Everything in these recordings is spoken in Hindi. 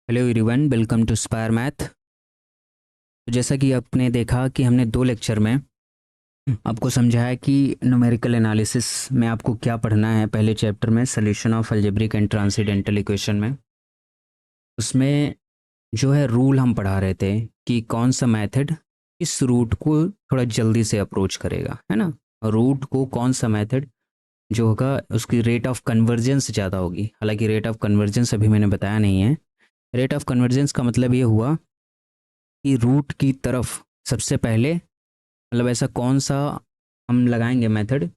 Hello everyone, welcome to Spire Math. तो जैसा कि आपने देखा कि हमने दो लेक्चर में आपको समझाया कि न्यूमेरिकल एनालिसिस में आपको क्या पढ़ना है। पहले चैप्टर में solution of algebraic and transcendental equation में उसमें जो है रूल हम पढ़ा रहे थे कि कौन सा मेथड इस रूट को थोड़ा जल्दी से अप्रोच करेगा, है ना। रूट को कौन सा मेथड जो होगा उसकी रेट ऑफ कन्वर्जेंस ज़्यादा होगी। हालांकि रेट ऑफ कन्वर्जेंस अभी मैंने बताया नहीं है। रेट ऑफ कन्वर्जेंस का मतलब ये हुआ कि रूट की तरफ सबसे पहले मतलब ऐसा कौन सा हम लगाएंगे मेथड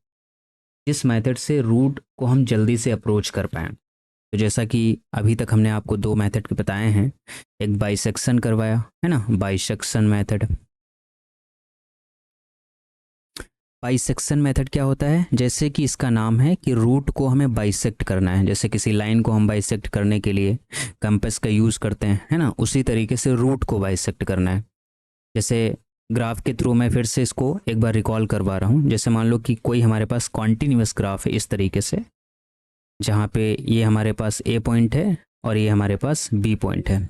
जिस मेथड से रूट को हम जल्दी से अप्रोच कर पाएँ। तो जैसा कि अभी तक हमने आपको दो मेथड के बताए हैं, एक बाइसेक्शन करवाया है ना, बाइसेक्शन मेथड। बाइसेक्शन मेथड क्या होता है, जैसे कि इसका नाम है कि रूट को हमें बाइसेक्ट करना है। जैसे किसी लाइन को हम बाइसेक्ट करने के लिए कंपास का यूज़ करते हैं, है ना, उसी तरीके से रूट को बाइसेक्ट करना है। जैसे ग्राफ के थ्रू मैं फिर से इसको एक बार रिकॉल करवा रहा हूँ। जैसे मान लो कि कोई हमारे पास कॉन्टिन्यूस ग्राफ है इस तरीके से, जहाँ पे ये हमारे पास ए पॉइंट है और ये हमारे पास बी पॉइंट है।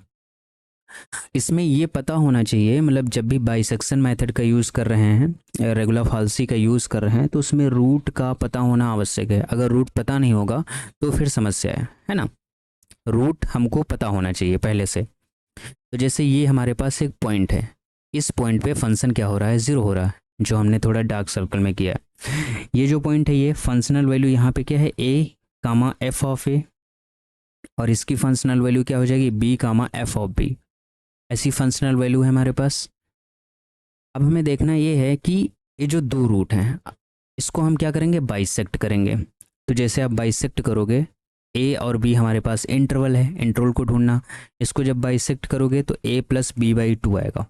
इसमें ये पता होना चाहिए, मतलब जब भी बाइसेक्शन मेथड का यूज़ कर रहे हैं, रेगुलर फाल्सी का यूज़ कर रहे हैं, तो उसमें रूट का पता होना आवश्यक है। अगर रूट पता नहीं होगा तो फिर समस्या है ना। रूट हमको पता होना चाहिए पहले से। तो जैसे ये हमारे पास एक पॉइंट है, इस पॉइंट पे फंक्शन क्या हो रहा है, ज़ीरो हो रहा है, जो हमने थोड़ा डार्क सर्कल में किया है। ये जो पॉइंट है ये फंक्शनल वैल्यू यहाँ पे क्या है, ए कामा एफ ऑफ ए, और इसकी फंक्शनल वैल्यू क्या हो जाएगी, b comma f of b. ऐसी फंक्शनल वैल्यू है हमारे पास। अब हमें देखना ये है कि ये जो दो रूट हैं इसको हम क्या करेंगे, बाइसेक्ट करेंगे। तो जैसे आप बाइसेक्ट करोगे, ए और बी हमारे पास इंटरवल है, इंटरवल को ढूंढना। इसको जब बाइसेक्ट करोगे तो ए प्लस बी बाई टू आएगा,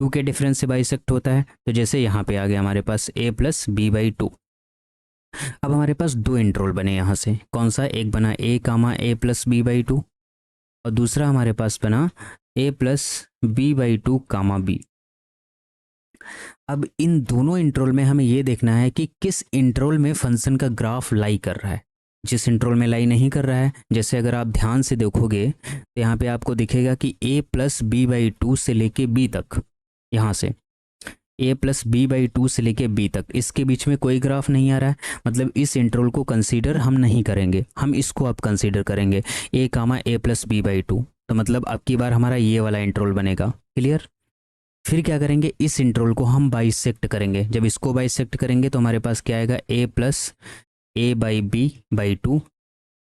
टू के डिफरेंस से बाइसेक्ट होता है। तो जैसे यहाँ पे आ गया हमारे पास ए प्लस बी बाई टू। अब हमारे पास दो इंटरवल बने यहाँ से, कौन सा, एक बना a comma a plus b by two, और दूसरा हमारे पास बना a plus b by two comma b. अब इन दोनों इंटरवल में हमें ये देखना है कि किस इंटरवल में फंक्शन का ग्राफ लाई कर रहा है। जिस इंटरवल में लाई नहीं कर रहा है, जैसे अगर आप ध्यान से देखोगे तो यहाँ पे आपको दिखेगा कि a plus b by two से लेके b तक, यहाँ से a plus b by two से लेके b तक, इसके बीच में कोई ग्राफ नहीं आ रहा है। मतलब इस इंटरवल को कंसीडर हम नहीं करेंगे, हम इसको अब कंसीडर करेंगे a comma a plus b by two. तो मतलब अब की बार हमारा ये वाला इंटरवल बनेगा। क्लियर। फिर क्या करेंगे, इस इंटरवल को हम बाइसेक्ट करेंगे। जब इसको बाइसेक्ट करेंगे तो हमारे पास क्या आएगा, a plus a by b by two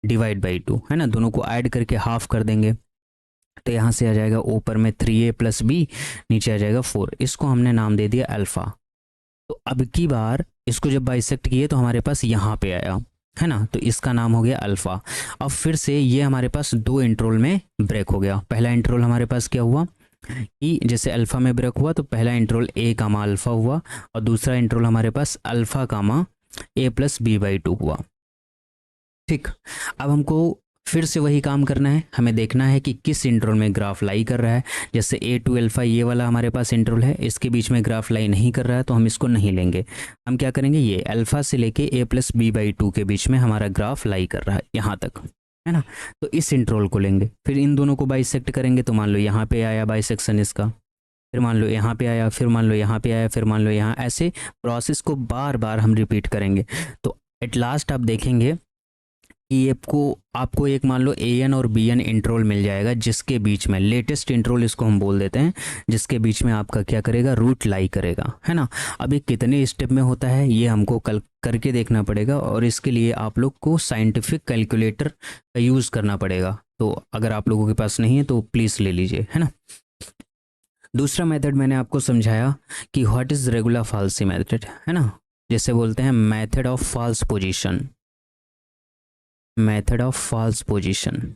divide by two, है ना, दोनों को ऐड करके हाफ कर देंगे। तो यहाँ से आ जाएगा ऊपर में 3a प्लस बी, नीचे आ जाएगा 4। इसको हमने नाम दे दिया अल्फ़ा। तो अब की बार इसको जब बाइसेक्ट किए तो हमारे पास यहाँ पे आया, है ना, तो इसका नाम हो गया अल्फ़ा। अब फिर से ये हमारे पास दो इंटरवल में ब्रेक हो गया। पहला इंटरवल हमारे पास क्या हुआ कि जैसे अल्फ़ा में ब्रेक हुआ तो पहला इंटरवल ए कामा अल्फ़ा हुआ, और दूसरा इंटरवल हमारे पास alpha comma a plus b by two हुआ। ठीक। अब हमको फिर से वही काम करना है, हमें देखना है कि किस इंटरवल में ग्राफ लाई कर रहा है। जैसे ए टू अल्फ़ा ये वाला हमारे पास इंटरवल है, इसके बीच में ग्राफ लाई नहीं कर रहा है तो हम इसको नहीं लेंगे। हम क्या करेंगे, ये अल्फ़ा से लेके ए प्लस बी बाई टू के बीच में हमारा ग्राफ लाई कर रहा है यहाँ तक, है ना। तो इस इंटरवल को लेंगे, फिर इन दोनों को बाइसेक्ट करेंगे। तो मान लो यहाँ पे आया बाइसेक्शन इसका, फिर मान लो यहाँ पे आया, फिर मान लो यहाँ पे आया, फिर मान लो यहाँ, ऐसे प्रोसेस को बार बार हम रिपीट करेंगे। तो एट लास्ट आप देखेंगे कि आपको एक मान लो ए एन और बी एन इंटरवल मिल जाएगा, जिसके बीच में लेटेस्ट इंटरवल इसको हम बोल देते हैं, जिसके बीच में आपका क्या करेगा, रूट लाई करेगा, है ना। अब ये कितने स्टेप में होता है ये हमको कल करके देखना पड़ेगा, और इसके लिए आप लोग को साइंटिफिक कैलकुलेटर का यूज़ करना पड़ेगा। तो अगर आप लोगों के पास नहीं है तो प्लीज़ ले लीजिए, है ना। दूसरा मेथड मैंने आपको समझाया कि what is regular falsi method, है ना, जैसे बोलते हैं method of false position, method of false position,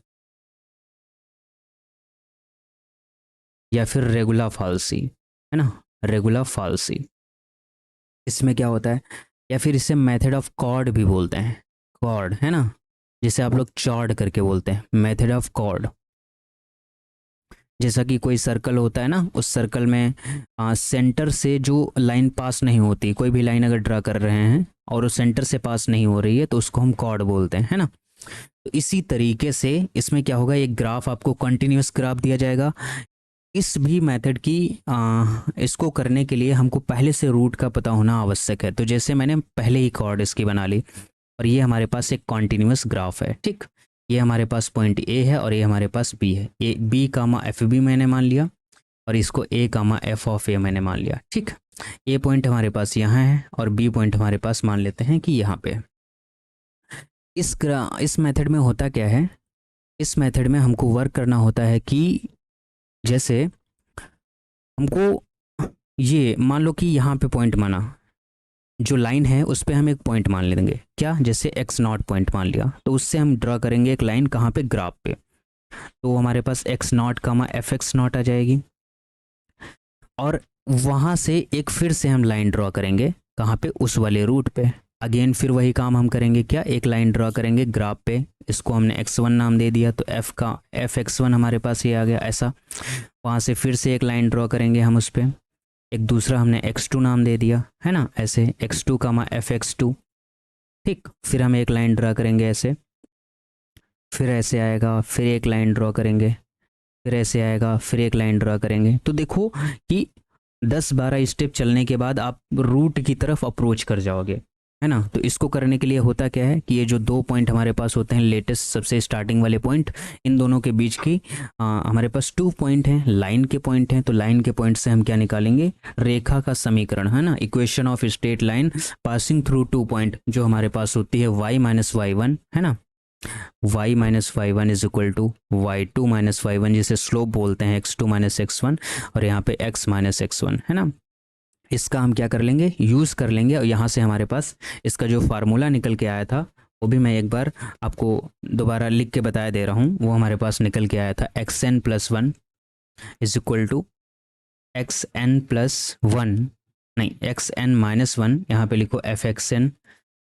या फिर रेगुलर फाल्सी, है ना, रेगुलर फाल्सी। इसमें क्या होता है, या फिर इसे मेथड ऑफ कॉर्ड भी बोलते हैं, कॉर्ड, है ना, जिसे आप लोग चॉर्ड करके बोलते हैं, मेथड ऑफ कॉर्ड। जैसा कि कोई सर्कल होता है ना, उस सर्कल में सेंटर से जो लाइन पास नहीं होती, कोई भी लाइन अगर ड्रा कर रहे हैं और उस सेंटर से पास नहीं हो रही है तो उसको हम कॉर्ड बोलते हैं, है ना। तो इसी तरीके से इसमें क्या होगा, एक ग्राफ आपको कंटिन्यूस ग्राफ दिया जाएगा। इस भी मेथड की इसको करने के लिए हमको पहले से रूट का पता होना आवश्यक है। तो जैसे मैंने पहले ही कॉर्ड इसकी बना ली और ये हमारे पास एक कॉन्टिन्यूस ग्राफ है, ठीक। ये हमारे पास पॉइंट ए है और ये हमारे पास बी है। A b comma f b मैंने मान लिया और इसको ए कामा एफ ऑफ ए मैंने मान लिया, ठीक। ए पॉइंट हमारे पास यहाँ है और बी पॉइंट हमारे पास मान लेते हैं कि यहाँ पे। इस मेथड में होता क्या है, इस मेथड में हमको वर्क करना होता है कि जैसे हमको ये मान लो कि यहाँ पे पॉइंट माना, जो लाइन है उस पर हम एक पॉइंट मान लेंगे, क्या, जैसे एक्स नॉट पॉइंट मान लिया, तो उससे हम ड्रा करेंगे एक लाइन कहाँ पे, ग्राफ पे। तो हमारे पास x naught comma f x naught आ जाएगी और वहाँ से एक फिर से हम लाइन ड्रॉ करेंगे कहाँ पे, उस वाले रूट पे। अगेन फिर वही काम हम करेंगे, क्या, एक लाइन ड्रॉ करेंगे ग्राफ पे, इसको हमने x1 नाम दे दिया, तो f का fx1 हमारे पास ये आ गया ऐसा। वहाँ से फिर से एक लाइन ड्रॉ करेंगे हम उस पर, एक दूसरा हमने x2 नाम दे दिया है ना, ऐसे x2 कामा fx2, ठीक। फिर हम एक लाइन ड्रॉ करेंगे ऐसे, फिर ऐसे आएगा, फिर एक लाइन ड्रॉ करेंगे, फिर ऐसे आएगा, फिर एक लाइन ड्रॉ करेंगे। तो देखो कि 10-12 स्टेप चलने के बाद आप रूट की तरफ अप्रोच कर जाओगे, है ना। तो इसको करने के लिए होता क्या है कि ये जो दो पॉइंट हमारे पास होते हैं, लेटेस्ट सबसे स्टार्टिंग वाले पॉइंट, इन दोनों के बीच की हमारे पास 2 पॉइंट हैं, लाइन के पॉइंट हैं। तो लाइन के पॉइंट से हम क्या निकालेंगे, रेखा का समीकरण, है ना, equation of straight line passing through 2 point, जो हमारे पास होती है y माइनस वाई वन, है ना, y minus y one is equal to y two minus y one, जिसे स्लोप बोलते हैं x2 माइनस एक्स वन, और यहाँ पे x माइनस एक्स वन, है ना। इसका हम क्या कर लेंगे, यूज़ कर लेंगे, और यहाँ से हमारे पास इसका जो फार्मूला निकल के आया था वो भी मैं एक बार आपको दोबारा लिख के बताया दे रहा हूँ। वो हमारे पास निकल के आया था xn plus one is equal to xn plus one, नहीं xn माइनस वन, यहाँ पे लिखो fxn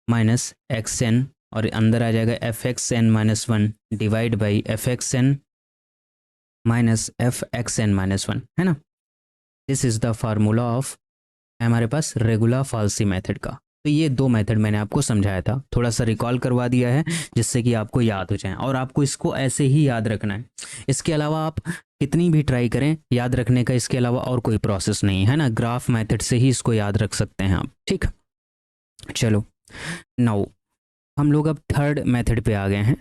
माइनस xn, और अंदर आ जाएगा fxn minus one divide by fxn minus fxn minus one, है ना। This is the formula of हमारे पास रेगुलर फाल्सी मेथड का। तो ये दो मेथड मैंने आपको समझाया था, थोड़ा सा रिकॉल करवा दिया है जिससे कि आपको याद हो जाए, और आपको इसको ऐसे ही याद रखना है। इसके अलावा आप कितनी भी ट्राई करें याद रखने का, इसके अलावा और कोई प्रोसेस नहीं है ना, ग्राफ मेथड से ही इसको याद रख सकते हैं आप, ठीक। चलो नाउ हम लोग अब थर्ड मेथड पे आ गए हैं।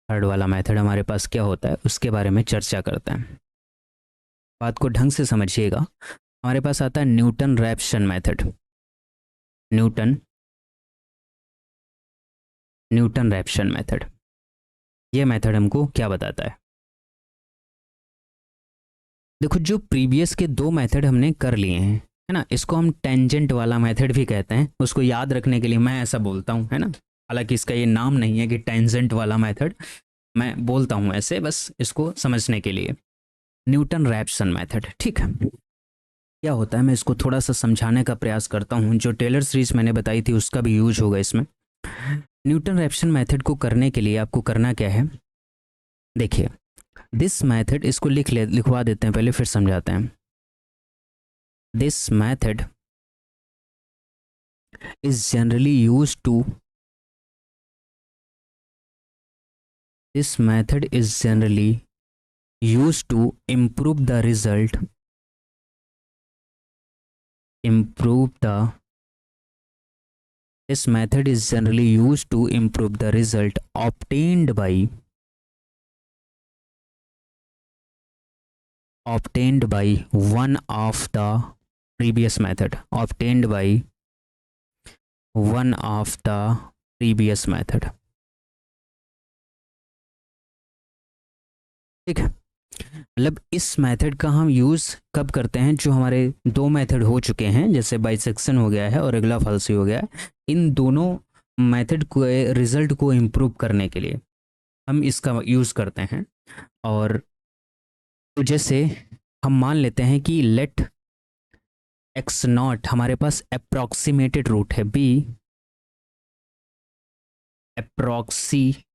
थर्ड वाला मेथड हमारे पास क्या होता है उसके बारे में चर्चा करते हैं। बात को ढंग से समझिएगा। हमारे पास आता है Newton Raphson method. Newton Raphson method, ये मेथड हमको क्या बताता है। देखो जो प्रीवियस के दो मेथड हमने कर लिए हैं, है ना, इसको हम टेंजेंट वाला मेथड भी कहते हैं। उसको याद रखने के लिए मैं ऐसा बोलता हूँ, है ना, हालांकि इसका ये नाम नहीं है कि टेंजेंट वाला मेथड, मैं बोलता हूँ ऐसे बस इसको समझने के लिए। न्यूटन रैप्सन मेथड, ठीक है, क्या होता है मैं इसको थोड़ा सा समझाने का प्रयास करता हूँ। जो टेलर सीरीज मैंने बताई थी उसका भी यूज होगा इसमें। न्यूटन रैप्सन मेथड को करने के लिए आपको करना क्या है, देखिए दिस मेथड, इसको लिखवा देते हैं पहले फिर समझाते हैं। This method is generally used to, this method is generally used to improve the result, this method is generally used to improve the result obtained by one of the previous method, obtained by one of the previous method, ठीक है। मतलब इस मेथड का हम यूज़ कब करते हैं, जो हमारे दो मेथड हो चुके हैं, जैसे बाइसेक्शन हो गया है और रेगुलर फाल्सी हो गया है, इन दोनों मेथड को रिजल्ट को इम्प्रूव करने के लिए हम इसका यूज़ करते हैं। और तो जैसे हम मान लेते हैं कि लेट एक्स नॉट हमारे पास अप्रॉक्सीमेटेड रूट है, बी अप्रॉक्सीमेटेड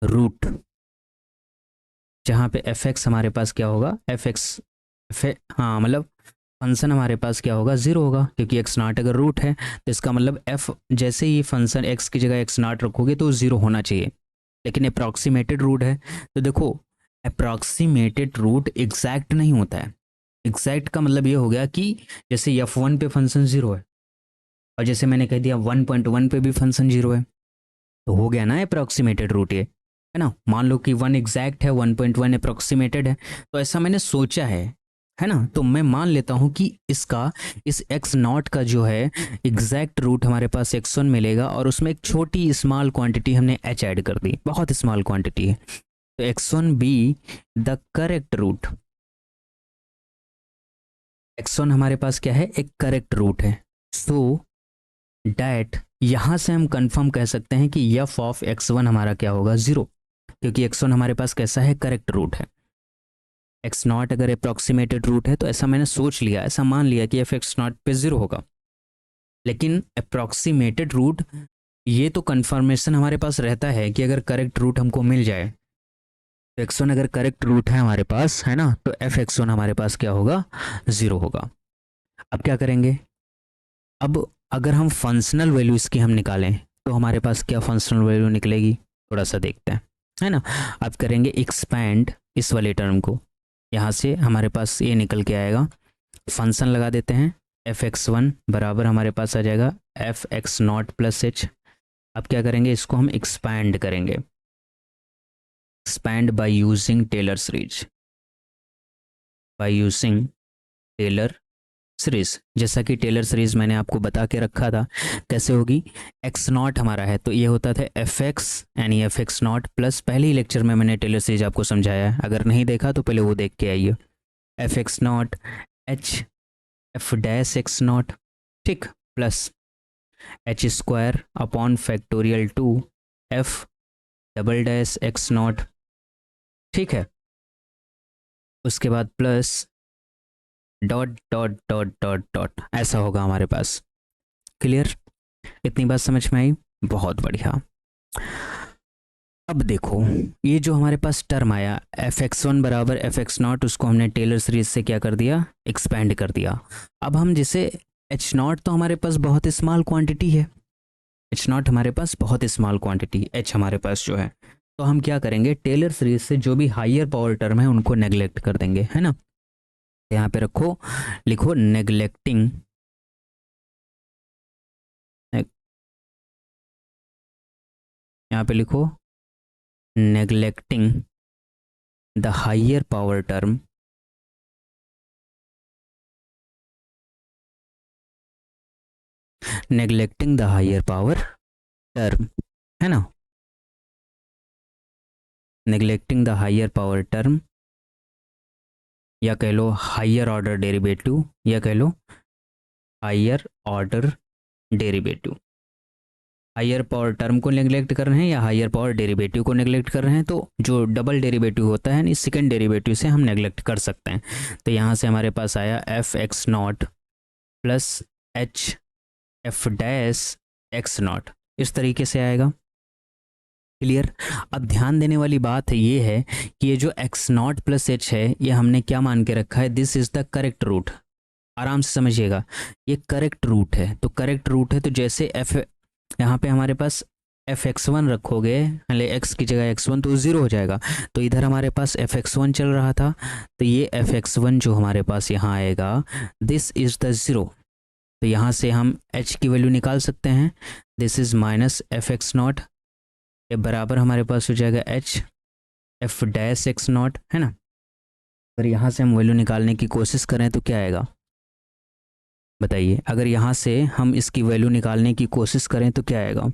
रूट, जहाँ पे एफ एक्स हमारे पास क्या होगा, एफ एक्स, हाँ मतलब फंक्शन हमारे पास क्या होगा, 0 होगा, क्योंकि एक्स नॉट अगर रूट है तो इसका मतलब एफ जैसे ही फंक्शन एक्स की जगह एक्स नॉट रखोगे तो 0 होना चाहिए। लेकिन अप्रॉक्सीमेटेड रूट है तो देखो, अप्रॉक्सीमेटेड रूट एग्जैक्ट नहीं होता है। एग्जैक्ट का मतलब ये हो गया कि जैसे f1 पे फंक्शन 0 है और जैसे मैंने कह दिया 1.1 पे भी फंक्शन 0 है, तो हो गया ना अप्रॉक्सीमेटेड रूट ये, है ना। मान लो कि 1 एग्जैक्ट है, 1.1 अप्रॉक्सीमेटेड है, तो ऐसा मैंने सोचा है ना। तो मैं मान लेता हूँ कि इसका, इस एक्स नॉट का जो है एग्जैक्ट रूट हमारे पास x1 मिलेगा, और उसमें एक छोटी स्मॉल क्वांटिटी हमने h ऐड कर दी, बहुत स्मॉल क्वांटिटी है, तो x1 be the correct root. x1 हमारे पास क्या है, एक करेक्ट रूट है। सो डैट यहाँ से हम कंफर्म कह सकते हैं कि f ऑफ x1 हमारा क्या होगा, 0, क्योंकि x1 हमारे पास कैसा है, करेक्ट रूट है। x नॉट अगर अप्रॉक्सीमेटेड रूट है तो ऐसा मैंने सोच लिया, ऐसा मान लिया कि f x नॉट पे 0 होगा। लेकिन अप्रॉक्सीमेटेड रूट, ये तो कंफर्मेशन हमारे पास रहता है कि अगर करेक्ट रूट हमको मिल जाए, तो x1 अगर करेक्ट रूट है हमारे पास, है ना, तो f x1 हमारे पास क्या होगा, 0 होगा। अब क्या करेंगे, अब अगर हम फंक्शनल वैल्यू इसकी हम निकालें तो हमारे पास क्या फंक्शनल वैल्यू निकलेगी, थोड़ा सा देखते हैं, है ना। अब करेंगे एक्सपैंड इस वाले टर्म को, यहाँ से हमारे पास ये निकल के आएगा, फंक्शन लगा देते हैं, एफ एक्स वन बराबर हमारे पास आ जाएगा f x naught plus h. अब क्या करेंगे, इसको हम एक्सपैंड करेंगे, expand by using Taylor series, by using Taylor series. जैसा कि टेलर सीरीज मैंने आपको बता के रखा था कैसे होगी, एक्स नॉट हमारा है तो ये होता था एफ एक्स यानी एफ एक्स नॉट प्लस, पहले ही लेक्चर में मैंने टेलर सीरीज आपको समझाया है, अगर नहीं देखा तो पहले वो देख के आइए, f x naught h f dash x naught, ठीक, plus h square upon factorial 2 f double dash x naught, ठीक है। उसके बाद plus dot dot dot dot dot, ऐसा होगा हमारे पास। क्लियर, इतनी बात समझ में आई, बहुत बढ़िया। अब देखो, ये जो हमारे पास टर्म आया एफ एक्स वन बराबर एफ एक्स नॉट, उसको हमने टेलर सीरीज से क्या कर दिया, एक्सपैंड कर दिया। अब हम जैसे एच नॉट तो हमारे पास बहुत स्मॉल क्वांटिटी है, एच नॉट हमारे पास बहुत स्मॉल क्वांटिटी, एच हमारे पास जो है, तो हम क्या करेंगे, टेलर सीरीज से जो भी हायर पावर टर्म है उनको नेग्लेक्ट कर देंगे, है ना। यहाँ पे रखो, लिखो नेग्लेक्टिंग, यहाँ पे लिखो neglecting the higher power term, neglecting the higher power term, है ना, neglecting the higher power term, या कह लो हायर ऑर्डर डेरिवेटिव, या कह लो higher order derivative. Higher power term को नेग्लेक्ट कर रहे हैं या हायर पावर डेरिवेटिव को नेग्लेक्ट कर रहे हैं, तो जो डबल डेरिवेटिव होता है इस सेकेंड डेरिवेटिव से हम नेग्लेक्ट कर सकते हैं। तो यहाँ से हमारे पास आया F x naught plus H f dash x not, इस तरीके से आएगा। क्लियर। अब ध्यान देने वाली बात ये है कि ये जो एक्स नॉट प्लस एच है ये हमने क्या मान के रखा है, this is the correct root. आराम से समझिएगा, ये करेक्ट रूट है, तो करेक्ट रूट है तो जैसे एफ, यहाँ पे हमारे पास एफ एक्स वन रखोगे, एक्स की जगह एक्स वन, तो 0 हो जाएगा। तो इधर हमारे पास एफ एक्स वन चल रहा था, तो ये एफ एक्स वन जो हमारे पास यहाँ आएगा, दिस इज द 0। तो यहाँ से हम h की वैल्यू निकाल सकते हैं, this is minus F x not, ये बराबर हमारे पास हो जाएगा h F dash x not, है ना। अगर यहाँ से हम वैल्यू निकालने की कोशिश करें तो क्या आएगा, बताइए, अगर यहाँ से हम इसकी वैल्यू निकालने की कोशिश करें तो क्या आएगा,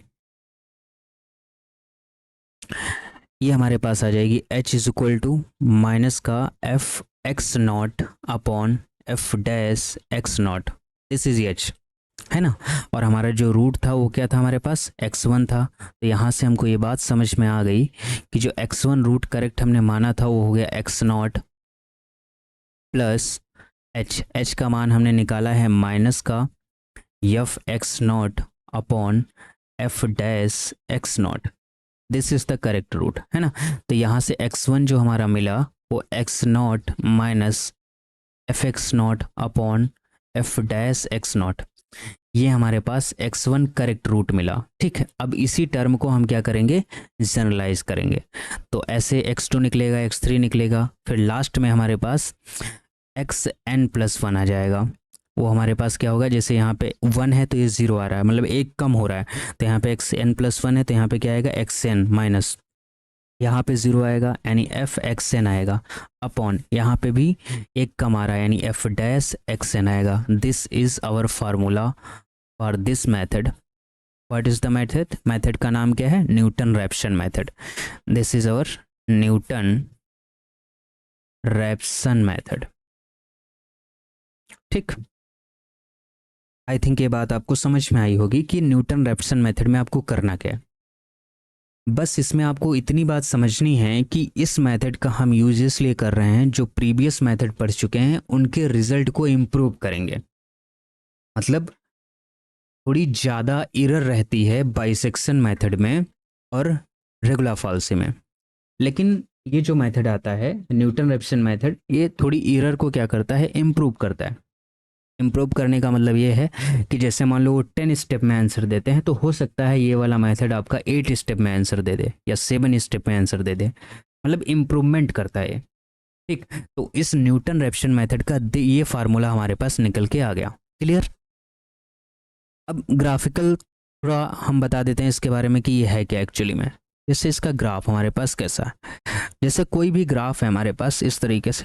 ये हमारे पास आ जाएगी h is equal to minus का f x naught upon f dash x naught, this is h, है ना। और हमारा जो रूट था वो क्या था, हमारे पास x1 था। तो यहाँ से हमको ये बात समझ में आ गई कि जो x1 रूट करेक्ट हमने माना था वो हो गया x नॉट प्लस h का मान हमने निकाला है माइनस का f x naught upon f dash x naught, this is the correct root, है ना। तो यहाँ से x1 जो हमारा मिला वो x not minus F x naught upon f dash x not, ये हमारे पास x1 करेक्ट रूट मिला। ठीक है, अब इसी टर्म को हम क्या करेंगे, जनरलाइज करेंगे। तो ऐसे x2 निकलेगा, x3 निकलेगा, फिर लास्ट में हमारे पास xn+1 आ जाएगा। वो हमारे पास क्या होगा, जैसे यहाँ पे 1 है तो ये 0 आ रहा है, मतलब एक कम हो रहा है, तो यहाँ पे xn+1 है तो यहाँ पे क्या आएगा, xn माइनस, यहाँ पे 0 आएगा यानी एफ एक्स एन आएगा, अपॉन यहाँ पे भी एक कम आ रहा है यानी एफ डैश एक्स एन आएगा। This is our formula for this method. What is the method, method का नाम क्या है, Newton Raphson method. This is our Newton Raphson method. ठीक, आई थिंक ये बात आपको समझ में आई होगी कि न्यूटन रैप्सन मेथड में आपको करना क्या है। बस इसमें आपको इतनी बात समझनी है कि इस मेथड का हम यूज इसलिए कर रहे हैं, जो प्रीवियस मेथड पढ़ चुके हैं उनके रिजल्ट को इम्प्रूव करेंगे। मतलब थोड़ी ज़्यादा एरर रहती है बाइसेक्शन मेथड में और रेगुलर फाल्सी में, लेकिन ये जो मेथड आता है न्यूटन रैप्सन मेथड, ये थोड़ी एरर को क्या करता है, इम्प्रूव करता है। इम्प्रूव करने का मतलब ये है कि जैसे मान लो वो 10 स्टेप में आंसर देते हैं, तो हो सकता है ये वाला मेथड आपका 8 स्टेप में आंसर दे दे या 7 स्टेप में आंसर दे दे, मतलब इम्प्रूवमेंट करता है। ठीक, तो इस न्यूटन रैप्सन मेथड का ये फार्मूला हमारे पास निकल के आ गया। क्लियर। अब ग्राफिकल थोड़ा हम बता देते हैं इसके बारे में कि ये है क्या एक्चुअली में। जैसे इसका ग्राफ हमारे पास कैसा है, जैसे कोई भी ग्राफ है हमारे पास इस तरीके से,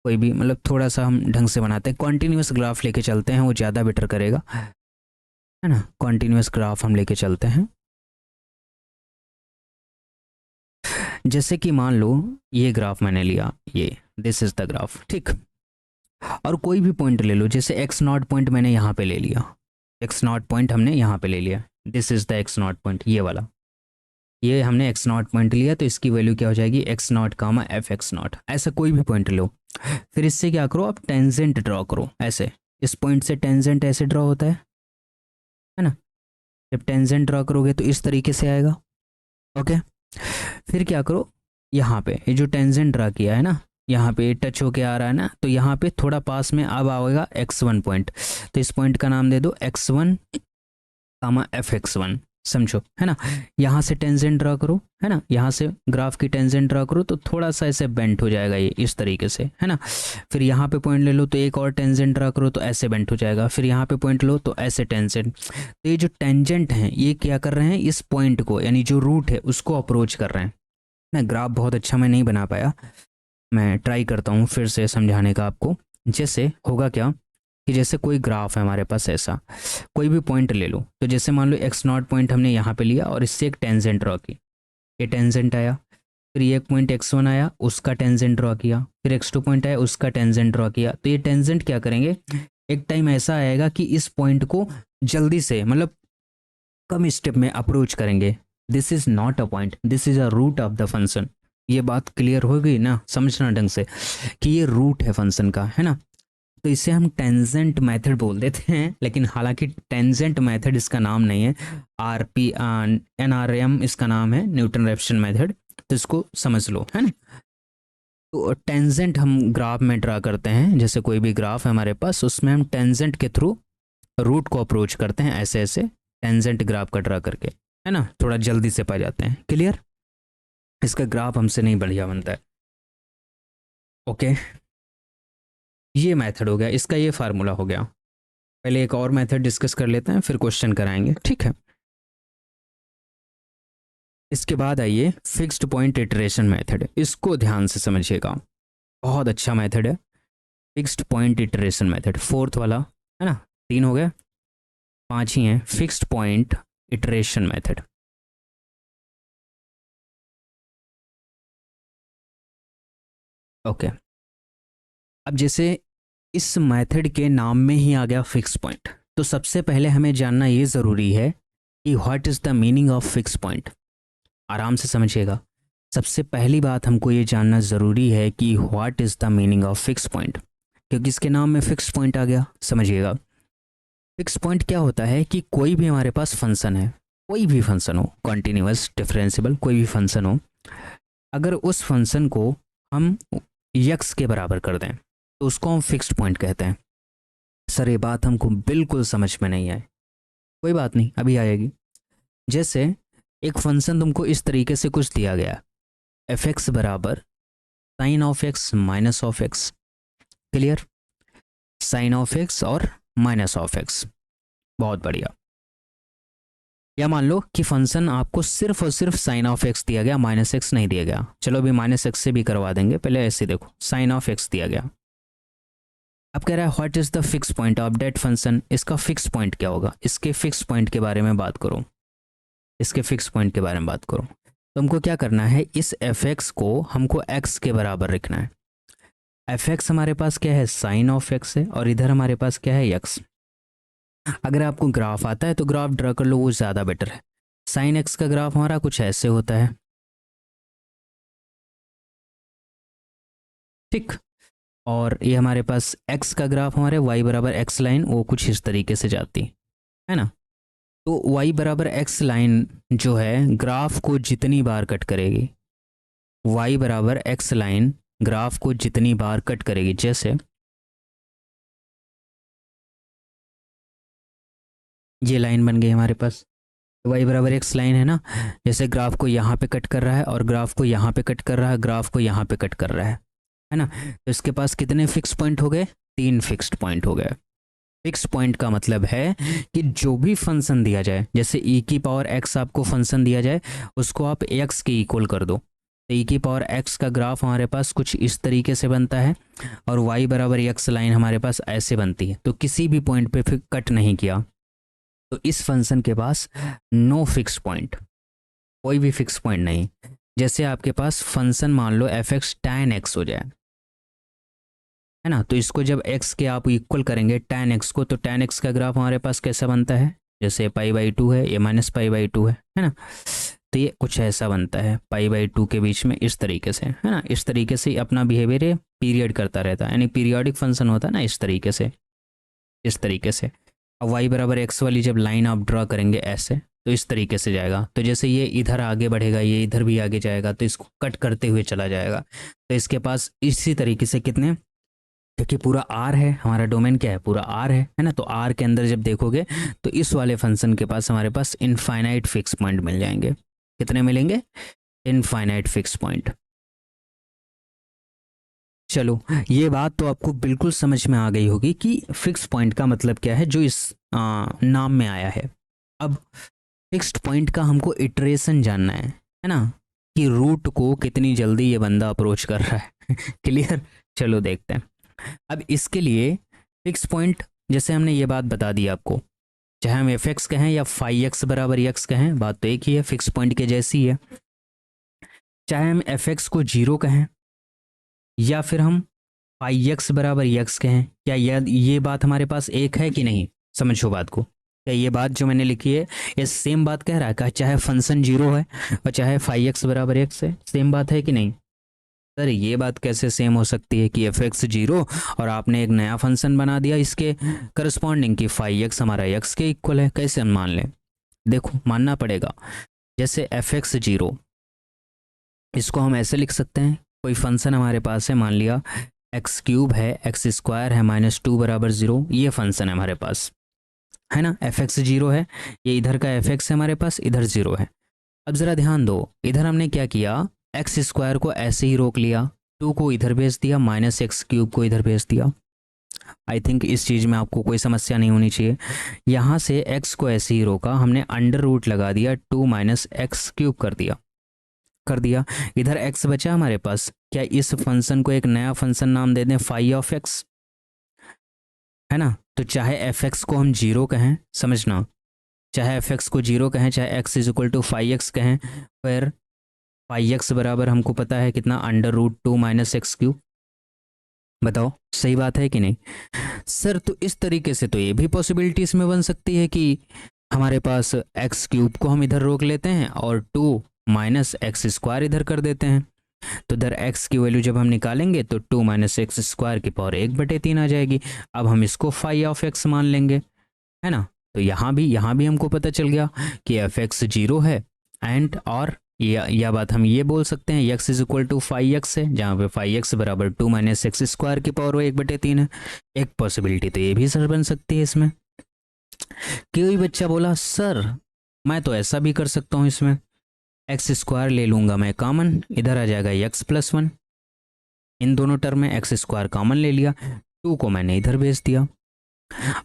कोई भी मतलब थोड़ा सा हम ढंग से बनाते हैं, कॉन्टिन्यूस ग्राफ लेके चलते हैं, वो ज़्यादा बेटर करेगा, है ना। कॉन्टिन्यूस ग्राफ हम लेके चलते हैं। जैसे कि मान लो ये ग्राफ मैंने लिया, ये दिस इज द ग्राफ। ठीक, और कोई भी पॉइंट ले लो, जैसे एक्स नॉट पॉइंट मैंने यहाँ पे ले लिया, एक्स नॉट पॉइंट हमने यहाँ पे ले लिया, this is the x not point, ये वाला, ये हमने एक्स नॉट पॉइंट लिया, तो इसकी वैल्यू क्या हो जाएगी, x naught comma f x naught. ऐसा कोई भी पॉइंट लो, फिर इससे क्या करो, आप टेंजेंट ड्रॉ करो। ऐसे इस पॉइंट से टेंजेंट ऐसे ड्रॉ होता है ना। जब टेंजेंट ड्रॉ करोगे तो इस तरीके से आएगा। ओके, फिर क्या करो, यहाँ पे ये जो टेंजेंट ड्रॉ किया है ना, यहाँ पे टच होके आ रहा है ना, तो यहाँ पे थोड़ा पास में अब आएगा x1 पॉइंट, तो इस पॉइंट का नाम दे दो x1 कामा एफ एक्स वन, समझो, है ना। यहाँ से टेंजेंट ड्रॉ करो, है ना, यहाँ से ग्राफ की टेंजेंट ड्रॉ करो तो थोड़ा सा ऐसे बेंट हो जाएगा ये इस तरीके से, है ना। फिर यहाँ पे पॉइंट ले लो तो एक और टेंजेंट ड्रॉ करो तो ऐसे बेंट हो जाएगा, फिर यहाँ पे पॉइंट लो तो ऐसे टेंजेंट। तो ये जो टेंजेंट हैं ये क्या कर रहे हैं, इस पॉइंट को यानी जो रूट है उसको अप्रोच कर रहे हैं ना। ग्राफ बहुत अच्छा मैं नहीं बना पाया, मैं ट्राई करता हूँ फिर से समझाने का आपको। जैसे होगा क्या कि जैसे कोई ग्राफ है हमारे पास, ऐसा कोई भी पॉइंट ले लो, तो जैसे मान लो एक्स नॉट पॉइंट हमने यहाँ पे लिया और इससे एक टेंजेंट ड्रॉ की, ये टेंजेंट आया, फिर ये एक पॉइंट x1 आया उसका टेंजेंट ड्रॉ किया, फिर x2 पॉइंट आया उसका टेंजेंट ड्रॉ किया। तो ये टेंजेंट क्या करेंगे, एक टाइम ऐसा आएगा कि इस पॉइंट को जल्दी से मतलब कम स्टेप में अप्रोच करेंगे। This is not a point, this is a root of the function. ये बात क्लियर हो गई ना, समझना ढंग से कि ये रूट है फंक्शन का, है ना। तो इसे हम टेंजेंट मेथड बोल देते हैं, लेकिन हालांकि टेंजेंट मेथड इसका नाम नहीं है, NRM इसका नाम है, न्यूटन रैप्सन मेथड। तो इसको समझ लो, है ना। तो टेंजेंट हम ग्राफ में ड्रा करते हैं, जैसे कोई भी ग्राफ है हमारे पास उसमें हम टेंजेंट के थ्रू रूट को अप्रोच करते हैं, ऐसे ऐसे टेंजेंट ग्राफ का ड्रा करके, है ना, थोड़ा जल्दी से पा जाते हैं। क्लियर, इसका ग्राफ हमसे नहीं बढ़िया बनता है। ओके, ये मेथड हो गया, इसका ये फार्मूला हो गया। पहले एक और मेथड डिस्कस कर लेते हैं फिर क्वेश्चन कराएंगे, ठीक है। इसके बाद आइए फिक्स्ड पॉइंट इटरेशन मेथड, इसको ध्यान से समझिएगा, बहुत अच्छा मेथड है fixed point iteration method. Fourth वाला, है ना, 3 हो गए, 5 ही हैं। Fixed point iteration method, okay. अब जैसे इस मेथड के नाम में ही आ गया फिक्स पॉइंट, तो सबसे पहले हमें जानना ये ज़रूरी है कि what is the meaning of fix point. आराम से समझिएगा, सबसे पहली बात हमको ये जानना ज़रूरी है कि what is the meaning of fix point, क्योंकि इसके नाम में फिक्स पॉइंट आ गया। समझिएगा, फिक्स पॉइंट क्या होता है कि कोई भी हमारे पास फंक्शन है, कोई भी फंक्शन हो, कॉन्टिन्यूअस, डिफरेंशिएबल, कोई भी फंक्शन हो, अगर उस फंक्शन को हम यक्स के बराबर कर दें तो उसको हम फिक्स्ड पॉइंट कहते हैं। सर ये बात हमको बिल्कुल समझ में नहीं आई। कोई बात नहीं, अभी आएगी। जैसे एक फंक्शन तुमको इस तरीके से कुछ दिया गया, एफ एक्स बराबर sine of x minus of x. Clear? Sine of x और माइनस ऑफ एक्स, बहुत बढ़िया। या मान लो कि फंक्शन आपको सिर्फ और सिर्फ साइन ऑफ एक्स दिया गया, माइनस एक्स नहीं दिया गया। चलो अभी माइनस एक्स से भी करवा देंगे, पहले ऐसे देखो, साइन ऑफ एक्स दिया गया। अब कह रहा है what is the fix point of that function. इसका फिक्स पॉइंट क्या होगा, इसके फिक्स पॉइंट के बारे में बात करो, इसके फिक्स पॉइंट के बारे में बात करो। तो हमको क्या करना है, इस एफ एक्स को हमको एक्स के बराबर रखना है। एफ एक्स हमारे पास क्या है, साइन ऑफ एक्स है, और इधर हमारे पास क्या है, एक्स। अगर आपको ग्राफ आता है तो ग्राफ ड्रा कर लो, वो ज़्यादा बेटर है। साइन एक्स का ग्राफ हमारा कुछ ऐसे होता है, ठीक। और ये हमारे पास एक्स का ग्राफ हमारे वाई बराबर एक्स लाइन, वो कुछ इस तरीके से जाती है ना। तो वाई बराबर एक्स लाइन जो है ग्राफ को जितनी बार कट करेगी, वाई बराबर एक्स लाइन ग्राफ को जितनी बार कट करेगी, जैसे ये लाइन बन गई हमारे पास, वाई बराबर एक्स लाइन है ना। जैसे ग्राफ को यहाँ पे कट कर रहा है और ग्राफ को यहाँ पे कट कर रहा है, ग्राफ को यहाँ पे कट कर रहा है ना। तो इसके पास कितने फिक्स पॉइंट हो गए, 3 फिक्स्ड पॉइंट हो गए। फिक्स पॉइंट का मतलब है कि जो भी फंक्शन दिया जाए, जैसे ई की पावर एक्स आपको फंक्शन दिया जाए, उसको आप एक्स के इक्वल कर दो, तो ई की पावर एक्स का ग्राफ हमारे पास कुछ इस तरीके से बनता है, और वाई बराबर एक्स लाइन हमारे पास ऐसे बनती है। तो किसी भी पॉइंट पे फिर कट नहीं किया, तो इस फंक्शन के पास नो फिक्स पॉइंट, कोई भी फिक्स पॉइंट नहीं। जैसे आपके पास फंक्शन मान लो एफ एक्स टैन एक्स हो जाए, है ना, तो इसको जब x के आप इक्वल करेंगे tan x को, तो tan x का ग्राफ हमारे पास कैसा बनता है, जैसे π/2 है, ये -π/2 है ना। तो ये कुछ ऐसा बनता है π/2 के बीच में, इस तरीके से, है ना। इस तरीके से अपना बिहेवियर पीरियड करता रहता है, यानी पीरियोडिक फंक्शन होता है ना, इस तरीके से, इस तरीके से। अब y बराबर एक्स वाली जब लाइन आप ड्रा करेंगे ऐसे, तो इस तरीके से जाएगा। तो जैसे ये इधर आगे बढ़ेगा, ये इधर भी आगे जाएगा, तो इसको कट करते हुए चला जाएगा। तो इसके पास इसी तरीके से कितने, क्योंकि पूरा आर है, हमारा डोमेन क्या है, पूरा आर है ना। तो आर के अंदर जब देखोगे तो इस वाले फंक्शन के पास हमारे पास इनफाइनाइट फिक्स पॉइंट मिल जाएंगे। कितने मिलेंगे, इनफाइनाइट फिक्स पॉइंट। चलो ये बात तो आपको बिल्कुल समझ में आ गई होगी कि फिक्स पॉइंट का मतलब क्या है, जो इस नाम में आया है। अब फिक्स्ड पॉइंट का हमको इटरेशन जानना है ना, कि रूट को कितनी जल्दी ये बंदा अप्रोच कर रहा है। क्लियर? चलो देखते हैं। अब इसके लिए फिक्स पॉइंट, जैसे हमने ये बात बता दी आपको, चाहे हम एफ एक्स कहें या फाई एक्स बराबर एक्स कहें, बात तो एक ही है, फिक्स पॉइंट के जैसी है। चाहे हम एफ एक्स को 0 कहें या फिर हम फाई एक्स बराबर एक्स कहें, क्या ये बात हमारे पास एक है कि नहीं, समझो बात को। क्या ये बात जो मैंने लिखी है ये सेम बात कह रहा है, चाहे फंक्शन 0 है और चाहे फाई एक्स बराबर एक्स है, सेम बात है कि नहीं। सर ये बात कैसे सेम हो सकती है कि एफ एक्स 0 और आपने एक नया फंक्शन बना दिया इसके करस्पॉन्डिंग कि फाई एक्स हमारा एक्स के इक्वल है, कैसे हम मान लें। देखो मानना पड़ेगा। जैसे एफ एक्स 0, इसको हम ऐसे लिख सकते हैं, कोई फंक्शन हमारे पास है, मान लिया x³ है, x² है, -2 बराबर 0, ये फंक्शन है हमारे पास, है ना। एफ एक्स 0 है, ये इधर का एफ एक्स है हमारे पास, इधर 0 है। अब ज़रा ध्यान दो, इधर हमने क्या किया, x² को ऐसे ही रोक लिया, 2 को इधर भेज दिया, -x³ को इधर भेज दिया। आई थिंक इस चीज़ में आपको कोई समस्या नहीं होनी चाहिए। यहाँ से x को ऐसे ही रोका, हमने अंडर रूट लगा दिया, 2 - x³ कर दिया। इधर x बचा हमारे पास, क्या इस फंक्शन को एक नया फंक्शन नाम दे दें, फाई ऑफ एक्स, है ना। तो चाहे एफ एक्स को हम 0 कहें, समझना, चाहे एफ एक्स को 0 कहें, चाहे x = फाई एक्स कहें, फिर फाई एक्स बराबर हमको पता है कितना, √2 - x³। बताओ सही बात है कि नहीं। सर तो इस तरीके से तो ये भी पॉसिबिलिटी इसमें बन सकती है कि हमारे पास x³ को हम इधर रोक लेते हैं और 2 - x² इधर कर देते हैं। तो इधर x की वैल्यू जब हम निकालेंगे तो 2 - x² की पावर 1/3 आ जाएगी। अब हम इसको फाई ऑफ एक्स मान लेंगे, है ना। तो यहाँ भी हमको पता चल गया कि एफ एक्स 0 है एंड और या बात हम ये बोल सकते हैं x is equal to 5x है, जहाँ पे 5x बराबर 2 माइनस एक्स स्क्वायर की पावर 1/3 है। एक पॉसिबिलिटी तो ये भी सर बन सकती है इसमें। कोई बच्चा बोला सर मैं तो ऐसा भी कर सकता हूँ, इसमें एक्स स्क्वायर ले लूँगा मैं कॉमन, इधर आ जाएगा x+1, इन दोनों टर्म में एक्स स्क्वायर कॉमन ले लिया, 2 को मैंने इधर भेज दिया,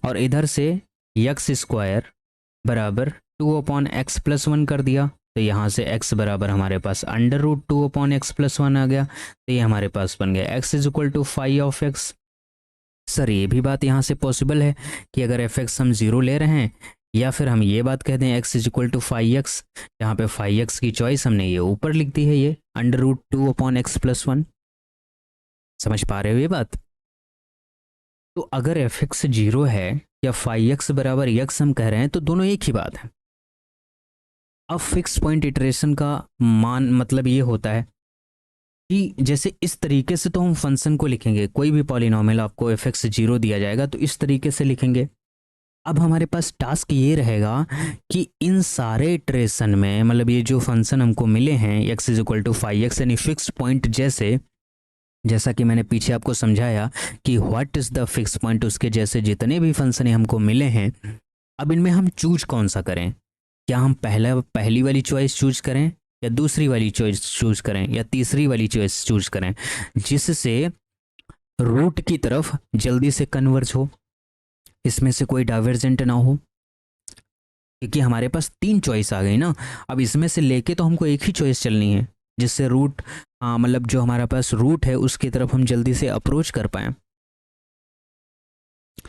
और इधर से एक्स स्क्वायर बराबर 2/x+1 कर दिया, तो यहाँ से x बराबर हमारे पास √2/x+1 आ गया, तो ये हमारे पास बन गया x is equal to 5x। Sir ये भी बात यहाँ से पॉसिबल है कि अगर fx हम 0 ले रहे हैं, या फिर हम ये बात कहते हैं x is equal to 5x, जहाँ पे 5x की चॉइस हमने ये ऊपर लिख दी है, ये √2/x+1। समझ पा रहे हो ये बात? तो अगर fx 0 है या 5x बराबर x हम कह रहे हैं, तो दोनों एक ही बात है। अब फिक्स पॉइंट इटरेशन का मान मतलब ये होता है कि जैसे इस तरीके से तो हम फंक्शन को लिखेंगे, कोई भी पॉलिनॉमियल आपको fx 0 दिया जाएगा तो इस तरीके से लिखेंगे। अब हमारे पास टास्क ये रहेगा कि इन सारे इटरेशन में, मतलब ये जो फंक्शन हमको मिले हैं x is equal to 5x यानी फिक्स पॉइंट, जैसा कि मैंने पीछे आपको समझाया कि what is the fix point, उसके जैसे जितने भी फंक्शन हमको मिले हैं, अब इनमें हम चूज कौन सा करें? क्या हम पहली वाली चॉइस चूज करें, या दूसरी वाली चॉइस चूज करें, या तीसरी वाली चॉइस चूज करें, जिससे रूट की तरफ जल्दी से कन्वर्ज हो, इसमें से कोई डाइवर्जेंट ना हो? क्योंकि हमारे पास 3 चॉइस आ गई ना, अब इसमें से लेके तो हमको एक ही चॉइस चलनी है, जिससे रूट मतलब जो हमारा पास रूट है उसकी तरफ हम जल्दी से अप्रोच कर पाए।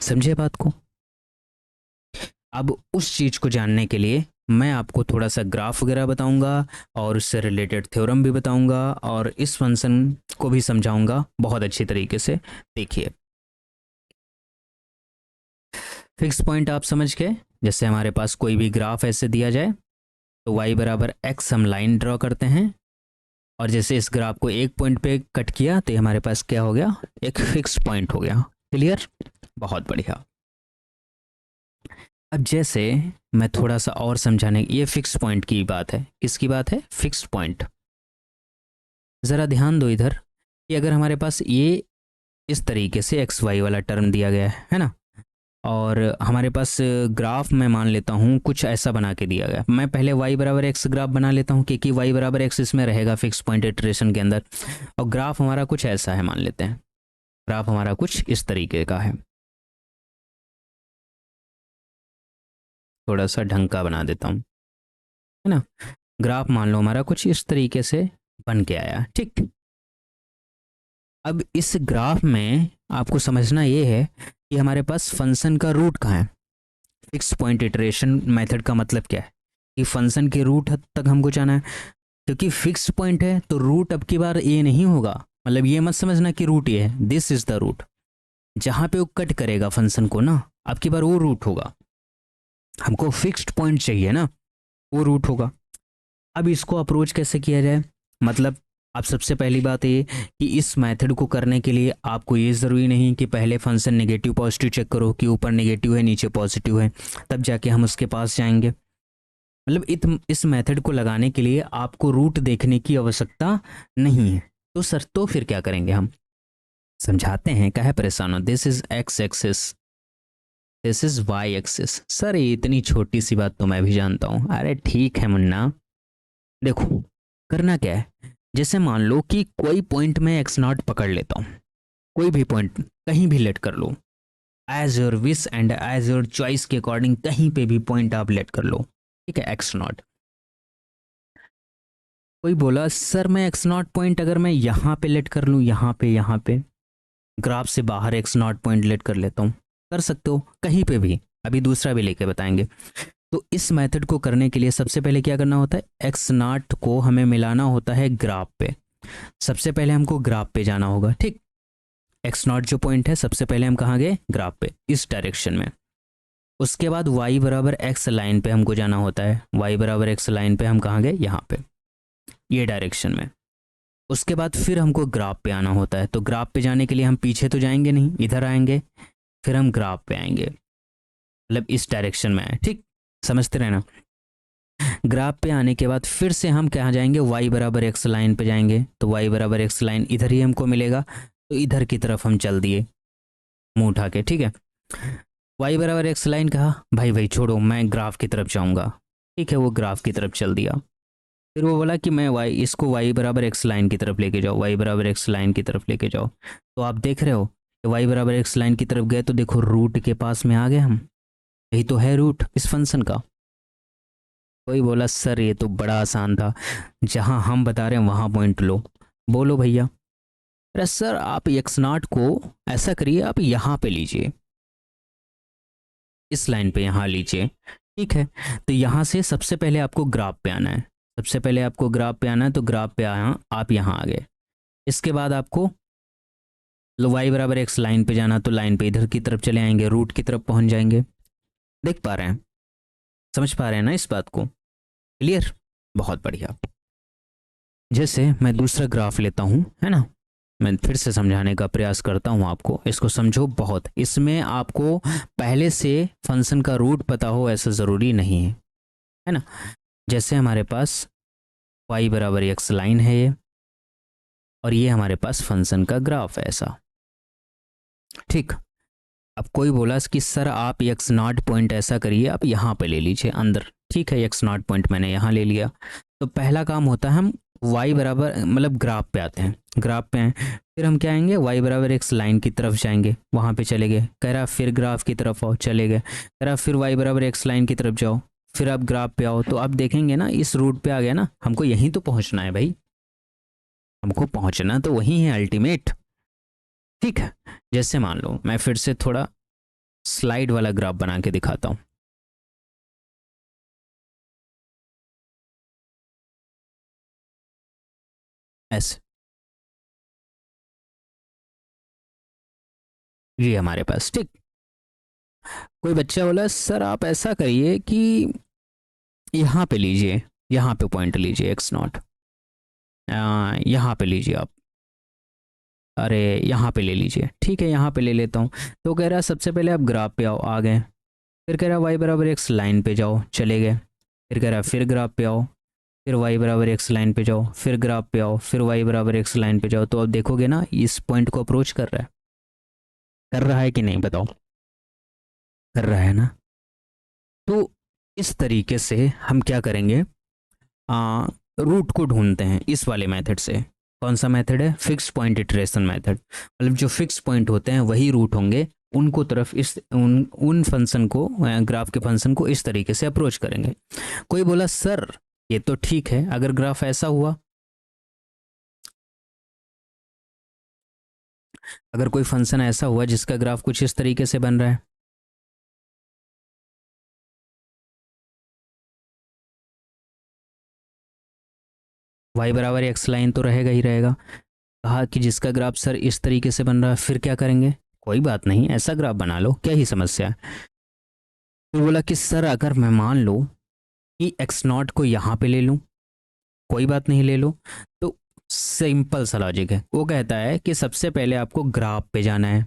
समझे बात को? अब उस चीज़ को जानने के लिए मैं आपको थोड़ा सा ग्राफ वगैरह बताऊंगा, और उससे रिलेटेड थ्योरम भी बताऊंगा, और इस फंक्शन को भी समझाऊंगा बहुत अच्छी तरीके से। देखिए फिक्स पॉइंट आप समझ गए, जैसे हमारे पास कोई भी ग्राफ ऐसे दिया जाए तो y बराबर x हम लाइन ड्रॉ करते हैं, और जैसे इस ग्राफ को एक पॉइंट पे कट किया तो हमारे पास क्या हो गया, एक फिक्स पॉइंट हो गया। क्लियर? बहुत बढ़िया। अब जैसे मैं थोड़ा सा और समझाने, ये फिक्स पॉइंट की बात है, किसकी बात है? Fix point. ज़रा ध्यान दो इधर कि अगर हमारे पास ये इस तरीके से एक्स वाई वाला टर्म दिया गया है ना, और हमारे पास ग्राफ मैं मान लेता हूँ कुछ ऐसा बना के दिया गया, मैं पहले y बराबर एक्स ग्राफ बना लेता हूँ, क्योंकि y बराबर एक्स इसमें रहेगा फिक्स पॉइंट इटरेशन के अंदर, और ग्राफ हमारा कुछ ऐसा है, मान लेते हैं ग्राफ हमारा कुछ इस तरीके का है, थोड़ा सा ढंग का बना देता हूँ, है ना। ग्राफ मान लो हमारा कुछ इस तरीके से बन के आया, ठीक। अब इस ग्राफ में आपको समझना ये है कि हमारे पास फंक्शन का रूट कहाँ है। फिक्स पॉइंट इटरेशन मेथड का मतलब क्या है कि फंक्शन के रूट तक हमको जाना है, क्योंकि फिक्स पॉइंट है तो रूट अब की बार ये नहीं होगा, मतलब ये मत समझना कि रूट ये है, दिस इज द रूट, जहाँ पे वो कट करेगा फंक्शन को ना, अब की बार वो रूट होगा। हमको फिक्स्ड पॉइंट चाहिए ना, वो रूट होगा। अब इसको अप्रोच कैसे किया जाए, मतलब अब सबसे पहली बात ये कि इस मेथड को करने के लिए आपको ये ज़रूरी नहीं कि पहले फंक्शन नेगेटिव पॉजिटिव चेक करो कि ऊपर नेगेटिव है नीचे पॉजिटिव है, तब जाके हम उसके पास जाएंगे। मतलब इस मेथड को लगाने के लिए आपको रूट देखने की आवश्यकता नहीं है। तो सर तो फिर क्या करेंगे, हम समझाते हैं, क्या है परेशान हो। This is x axis, this is y axis. Sir ये इतनी छोटी सी बात तो मैं भी जानता हूँ। अरे ठीक है मुन्ना, देखो करना क्या है, जैसे मान लो कि कोई पॉइंट में एक्स नॉट पकड़ लेता हूँ, कोई भी पॉइंट कहीं भी लेट कर लो, as your wish and as your choice के अकॉर्डिंग कहीं पे भी पॉइंट आप लेट कर लो, ठीक है, एक्स नॉट। कोई बोला सर मैं एक्स नॉट पॉइंट अगर मैं यहाँ पे लेट कर लूँ, यहाँ पे ग्राफ से बाहर एक्स नॉट पॉइंट लेट कर लेता हूँ, कर सकते हो कहीं पे भी, अभी दूसरा भी लेके बताएंगे। तो इस मेथड को करने के लिए सबसे पहले क्या करना होता है, एक्स नॉट को हमें मिलाना होता है ग्राफ पे। सबसे पहले हमको ग्राफ पे जाना होगा, ठीक। एक्स नॉट जो पॉइंट है सबसे पहले हम कहाँ गए, ग्राफ पे, इस डायरेक्शन में। उसके बाद y बराबर एक्स लाइन पे हमको जाना होता है, y बराबर एक्स लाइन पे हम कहाँ गए, यहाँ पे, ये डायरेक्शन में। उसके बाद फिर हमको ग्राफ पे आना होता है, तो ग्राफ पे जाने के लिए हम पीछे तो जाएंगे नहीं, इधर आएंगे, फिर हम ग्राफ पे आएंगे, मतलब इस डायरेक्शन में आए, ठीक, समझते रहना। ग्राफ पे आने के बाद फिर से हम कहाँ जाएंगे, y बराबर x लाइन पे जाएंगे। तो y बराबर x लाइन इधर ही हमको मिलेगा, तो इधर की तरफ हम चल दिए मुंह उठा के, ठीक है। y बराबर x लाइन कहा, भाई भाई छोड़ो, मैं ग्राफ की तरफ जाऊंगा, ठीक है। वो ग्राफ की तरफ चल दिया। फिर वो बोला कि मैं इसको y बराबर x लाइन की तरफ लेके जाओ, y बराबर x लाइन की तरफ लेके जाओ। तो आप देख रहे हो कि y बराबर x लाइन की तरफ गए तो देखो रूट के पास में आ गए हम। यही तो है रूट इस फंक्शन का। कोई बोला सर ये तो बड़ा आसान था, जहां हम बता रहे हैं वहां पॉइंट लो। बोलो भैया। अरे सर आप एक्स नॉट को ऐसा करिए, आप यहाँ पे लीजिए, इस लाइन पे यहाँ लीजिए, ठीक है। तो यहाँ से सबसे पहले आपको ग्राफ पे आना है, सबसे पहले आपको ग्राफ पे आना है। तो ग्राफ पे आया, आप यहाँ आ गए। इसके बाद आपको y बराबर एक्स लाइन पे जाना, तो लाइन पे इधर की तरफ चले आएंगे, रूट की तरफ पहुंच जाएंगे। देख पा रहे हैं, समझ पा रहे हैं ना इस बात को? क्लियर, बहुत बढ़िया। जैसे मैं दूसरा ग्राफ लेता हूँ, है ना, मैं फिर से समझाने का प्रयास करता हूँ आपको, इसको समझो बहुत। इसमें आपको पहले से फंक्शन का रूट पता हो ऐसा ज़रूरी नहीं है ना। जैसे हमारे पास y बराबर एक्स लाइन है ये, और ये हमारे पास फंक्शन का ग्राफ है ऐसा, ठीक। अब कोई बोला कि सर आप एक्स नॉट पॉइंट ऐसा करिए, आप यहाँ पे ले लीजिए अंदर, ठीक है। एक्स नॉट पॉइंट मैंने यहाँ ले लिया। तो पहला काम होता है हम y बराबर मतलब ग्राफ पे आते हैं, ग्राफ पे हैं, फिर हम क्या आएंगे, y बराबर एक्स लाइन की तरफ जाएंगे, वहाँ पे चले गए। कह रहा फिर ग्राफ की तरफ आओ, चले गए। कह रहा फिर y बराबर एक्स लाइन की तरफ जाओ, फिर आप ग्राफ पे आओ। तो आप देखेंगे ना इस रूट पे आ गया ना, हमको यहीं तो पहुँचना है भाई, हमको पहुँचना तो वहीं है अल्टीमेट, ठीक है। जैसे मान लो मैं फिर से थोड़ा स्लाइड वाला ग्राफ बना के दिखाता हूं। ऐसे ये हमारे पास, ठीक। कोई बच्चा बोला सर आप ऐसा करिए कि यहाँ पे लीजिए, यहाँ पे पॉइंट लीजिए एक्स नॉट, यहाँ पे लीजिए आप, अरे यहाँ पे ले लीजिए, ठीक है, यहाँ पे ले लेता हूँ। तो कह रहा सबसे पहले आप ग्राफ पे आओ, आ गए। फिर कह रहा वाई बराबर एक्स लाइन पे जाओ, चले गए। फिर कह रहा फिर ग्राफ पे आओ, फिर वाई बराबर एक्स लाइन पे जाओ, फिर ग्राफ पे आओ, फिर वाई बराबर एक्स लाइन पे जाओ। तो अब देखोगे ना इस पॉइंट को अप्रोच कर रहा है कि नहीं, बताओ? कर रहा है ना। तो इस तरीके से हम क्या करेंगे, रूट को ढूंढते हैं इस वाले मेथड से। कौन सा मेथड है? Fix point iteration method. मतलब जो फिक्स पॉइंट होते हैं वही रूट होंगे, उनको तरफ इस उन फंक्शन को, ग्राफ के फंक्शन को इस तरीके से अप्रोच करेंगे। कोई बोला सर ये तो ठीक है, अगर ग्राफ ऐसा हुआ, अगर कोई फंक्शन ऐसा हुआ जिसका ग्राफ कुछ इस तरीके से बन रहा है, y बराबर एक्स लाइन तो रहेगा ही रहेगा। कहा कि जिसका ग्राफ सर इस तरीके से बन रहा है, फिर क्या करेंगे? कोई बात नहीं, ऐसा ग्राफ बना लो, क्या ही समस्या है। फिर बोला कि सर अगर मैं मान लो कि एक्स नॉट को यहाँ पे ले लूँ, कोई बात नहीं, ले लो। तो सिंपल सा लॉजिक है, वो कहता है कि सबसे पहले आपको ग्राफ पे जाना है,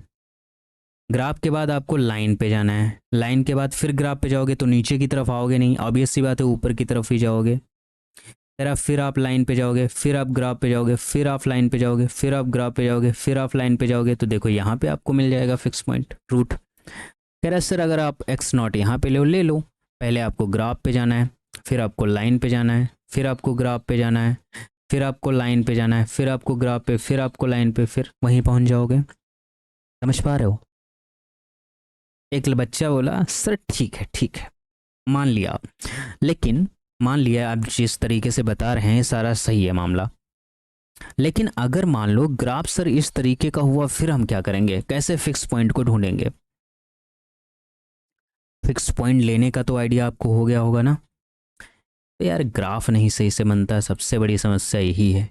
ग्राफ के बाद आपको लाइन पे जाना है, लाइन के बाद फिर ग्राफ पे जाओगे तो नीचे की तरफ आओगे नहीं, ऑब्वियस सी बात है, ऊपर की तरफ ही जाओगे। फिर आप लाइन पे जाओगे, फिर आप ग्राफ पे जाओगे, फिर आप लाइन पे जाओगे, फिर आप ग्राफ पे जाओगे, फिर आप लाइन पे जाओगे। तो देखो यहाँ पे आपको मिल जाएगा फिक्स पॉइंट रूट। कह रहा है सर अगर आप एक्स नॉट यहाँ पे ले लो, पहले आपको ग्राफ पे जाना है, फिर आपको लाइन पे जाना है, फिर आपको ग्राफ पे जाना है, फिर आपको लाइन पे जाना है, फिर आपको ग्राफ पे, फिर आपको लाइन पे, फिर वहीं पहुंच जाओगे। समझ पा रहे हो? एक बच्चा बोला सर ठीक है, मान लिया। लेकिन मान लिया आप जिस तरीके से बता रहे हैं सारा सही है मामला, लेकिन अगर मान लो ग्राफ सर इस तरीके का हुआ, फिर हम क्या करेंगे? कैसे फिक्स पॉइंट को ढूंढेंगे? फिक्स पॉइंट लेने का तो आइडिया आपको हो गया होगा ना। तो यार ग्राफ नहीं सही से बनता, सबसे बड़ी समस्या यही है।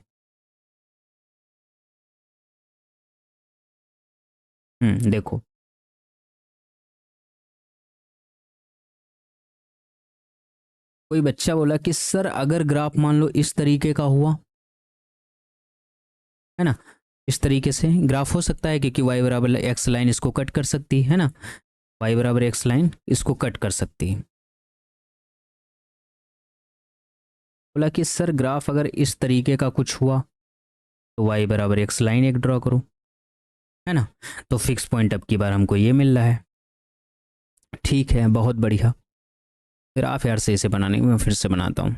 देखो कोई बच्चा बोला कि सर अगर ग्राफ मान लो इस तरीके का हुआ, है ना, इस तरीके से ग्राफ हो सकता है क्योंकि y बराबर एक्स लाइन इसको कट कर सकती है ना, y बराबर एक्स लाइन इसको कट कर सकती है। बोला कि सर ग्राफ अगर इस तरीके का कुछ हुआ तो y बराबर x लाइन एक ड्रॉ करो, है ना। तो फिक्स पॉइंट अब की बार हमको ये मिल रहा है। ठीक है, बहुत बढ़िया। फिर आप यार से इसे बनाने में, मैं फिर से बनाता हूँ।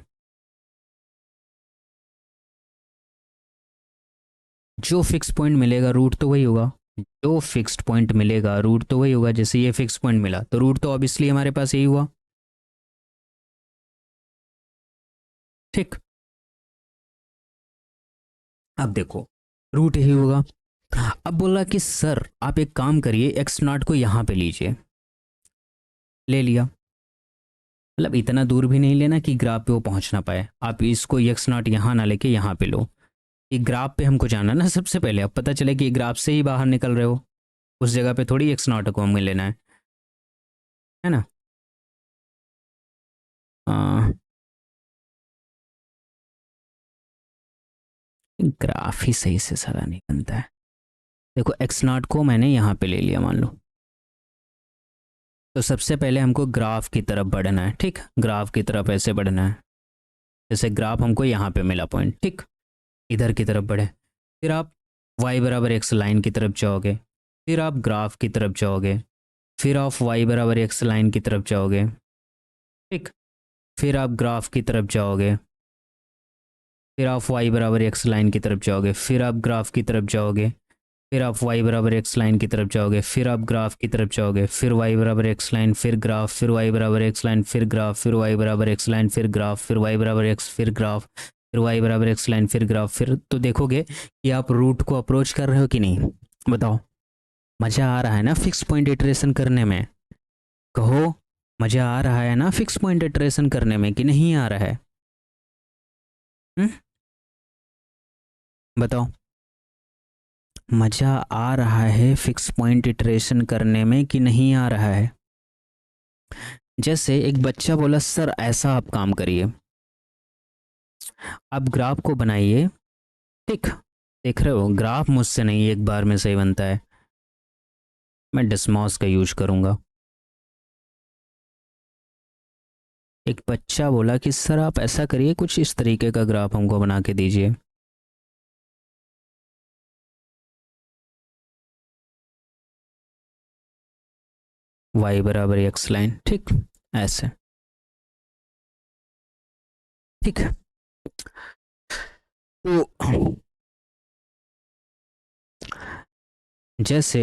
जो फिक्स पॉइंट मिलेगा रूट तो वही होगा, जो फिक्स्ड पॉइंट मिलेगा रूट तो वही होगा। जैसे ये फिक्स पॉइंट मिला तो रूट तो ऑब्वियसली हमारे पास यही हुआ। ठीक, अब देखो रूट यही होगा। अब बोला कि सर आप एक काम करिए, एक्स नॉट को यहाँ पे लीजिए। ले लिया, मतलब इतना दूर भी नहीं लेना कि ग्राफ पे वो पहुंच ना पाए। आप इसको एक्स नॉट यहाँ ना लेके यहाँ पे लो। ये ग्राफ पे हमको जाना ना सबसे पहले, अब पता चले कि ग्राफ से ही बाहर निकल रहे हो, उस जगह पे थोड़ी एक्स नॉट को हमें लेना है ना। आ, ग्राफ ही सही से सारा नहीं बनता है। देखो एक्स नॉट को मैंने यहाँ पे ले लिया मान लो, तो सबसे पहले हमको ग्राफ की तरफ बढ़ना है। ठीक, ग्राफ की तरफ ऐसे बढ़ना है, जैसे ग्राफ हमको यहाँ पे मिला पॉइंट, ठीक, इधर की तरफ बढ़े। फिर आप y बराबर x लाइन की तरफ जाओगे, फिर आप ग्राफ की तरफ जाओगे, फिर आप y बराबर x लाइन की तरफ जाओगे, ठीक, फिर आप ग्राफ की तरफ जाओगे, फिर आप y बराबर x लाइन की तरफ जाओगे, फिर आप ग्राफ की तरफ जाओगे, फिर आप y बराबर x लाइन की तरफ जाओगे, फिर आप ग्राफ की तरफ जाओगे, फिर y बराबर x लाइन, फिर ग्राफ, फिर y बराबर x लाइन, फिर ग्राफ, फिर y बराबर x लाइन, फिर ग्राफ, फिर y बराबर x, फिर ग्राफ, फिर y बराबर x लाइन, फिर ग्राफ। फिर तो देखोगे कि आप रूट को अप्रोच कर रहे हो कि नहीं, बताओ। मज़ा आ रहा है ना फिक्स पॉइंट इटरेशन करने में? कहो, मज़ा आ रहा है ना फिक्स पॉइंट इटरेशन करने में कि नहीं आ रहा है? हुँ? बताओ। मज़ा आ रहा है फिक्स पॉइंट इटरेशन करने में कि नहीं आ रहा है? जैसे एक बच्चा बोला सर ऐसा आप काम करिए, आप ग्राफ को बनाइए। ठीक, देख रहे हो ग्राफ मुझसे नहीं एक बार में सही बनता है, मैं डिसमॉस का यूज करूंगा। एक बच्चा बोला कि सर आप ऐसा करिए, कुछ इस तरीके का ग्राफ हमको बना के दीजिए। y बराबर x लाइन, ठीक, ऐसे। ठीक, तो जैसे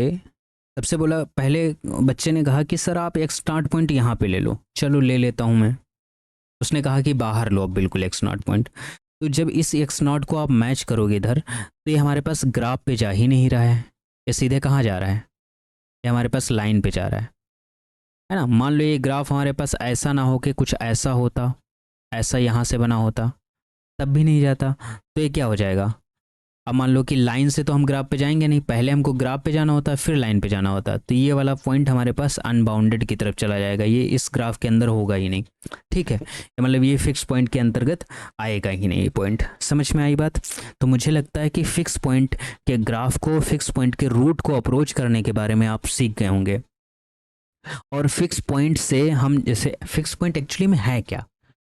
सबसे बोला, पहले बच्चे ने कहा कि सर आप एक स्टार्ट पॉइंट यहाँ पे ले लो। चलो ले लेता हूँ मैं। उसने कहा कि बाहर लो अब बिल्कुल एक्स नॉट पॉइंट। तो जब इस एक्स नॉट को आप मैच करोगे इधर, तो ये हमारे पास ग्राफ पे जा ही नहीं रहा है, ये सीधे कहाँ जा रहा है, ये हमारे पास लाइन पे जा रहा है ना। मान लो ये ग्राफ हमारे पास ऐसा ना हो कि कुछ ऐसा होता, ऐसा यहाँ से बना होता, तब भी नहीं जाता। तो ये क्या हो जाएगा, अब मान लो कि लाइन से तो हम ग्राफ पे जाएंगे नहीं, पहले हमको ग्राफ पे जाना होता है फिर लाइन पे जाना होता है। तो ये वाला पॉइंट हमारे पास अनबाउंडेड की तरफ चला जाएगा, ये इस ग्राफ के अंदर होगा ही नहीं। ठीक है, मतलब ये फिक्स पॉइंट के अंतर्गत आएगा ही नहीं ये पॉइंट। समझ में आई बात? तो मुझे लगता है कि फिक्स पॉइंट के ग्राफ को, फिक्स पॉइंट के रूट को अप्रोच करने के बारे में आप सीख गए होंगे। और फिक्स पॉइंट से हम, जैसे फिक्स पॉइंट एक्चुअली में है क्या,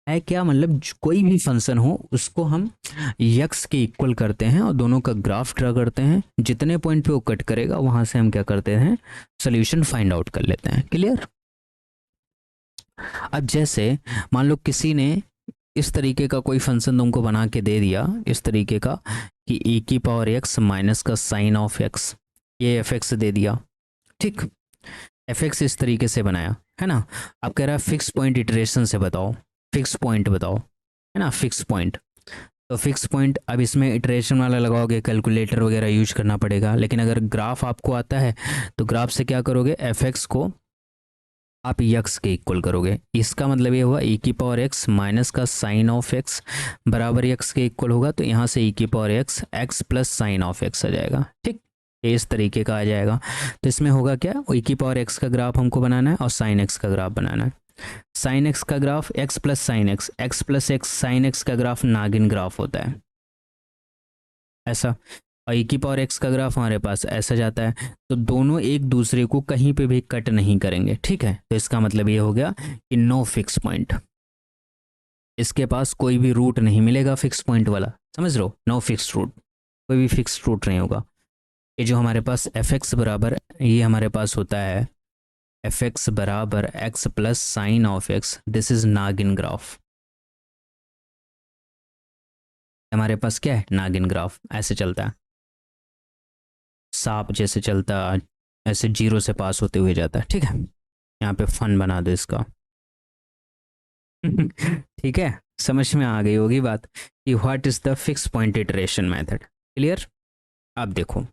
है क्या मतलब कोई भी फंक्शन हो उसको हम यक्स के इक्वल करते हैं और दोनों का ग्राफ ड्रा करते हैं। जितने पॉइंट पे वो कट करेगा वहां से हम क्या करते हैं, सोल्यूशन फाइंड आउट कर लेते हैं। क्लियर? अब जैसे मान लो किसी ने इस तरीके का कोई फंक्शन तुमको बना के दे दिया, इस तरीके का कि e की पावर एक्स माइनस का साइन ऑफ एक्स, ये एफ एक्स दे दिया। ठीक, एफ एक्स इस तरीके से बनाया है ना। अब कह रहा है फिक्स पॉइंट इटरेशन से बताओ, फिक्स पॉइंट बताओ, है ना, फिक्स पॉइंट। तो फिक्स पॉइंट, अब इसमें इटरेशन वाला लगाओगे, कैलकुलेटर वगैरह यूज करना पड़ेगा। लेकिन अगर ग्राफ आपको आता है तो ग्राफ से क्या करोगे, एफ एक्स को आप यक्स के इक्वल करोगे। इसका मतलब ये हुआ e की पावर एक्स माइनस का साइन ऑफ एक्स बराबर एक्स के इक्वल होगा। तो यहाँ से e की power x, x plus sine of x आ जाएगा। ठीक, ये इस तरीके का आ जाएगा। तो इसमें होगा क्या, e की पावर एक्स का ग्राफ हमको बनाना है और साइन एक्स का ग्राफ बनाना है। साइन एक्स का graph x plus sine x, x plus x sine x का ग्राफ नागिन ग्राफ होता है ऐसा। और e की पावर एक्स का ग्राफ हमारे पास ऐसा जाता है। तो दोनों एक दूसरे को कहीं पे भी कट नहीं करेंगे। ठीक है, तो इसका मतलब ये हो गया कि नो फिक्स पॉइंट। इसके पास कोई भी रूट नहीं मिलेगा फिक्स पॉइंट वाला, समझ लो, नो फिक्स रूट, कोई भी फिक्स रूट नहीं होगा। ये जो हमारे पास एफ एक्स बराबर, ये हमारे पास होता है एफ एक्स बराबर x plus sine of x, this is नागिन ग्राफ। हमारे पास क्या है, नागिन ग्राफ, ऐसे चलता है, सांप जैसे चलता, ऐसे जीरो से पास होते हुए जाता है, ठीक है। यहाँ पे फन बना दो इसका। ठीक है, समझ में आ गई होगी बात कि what is the fix point iteration method. Clear. अब देखो,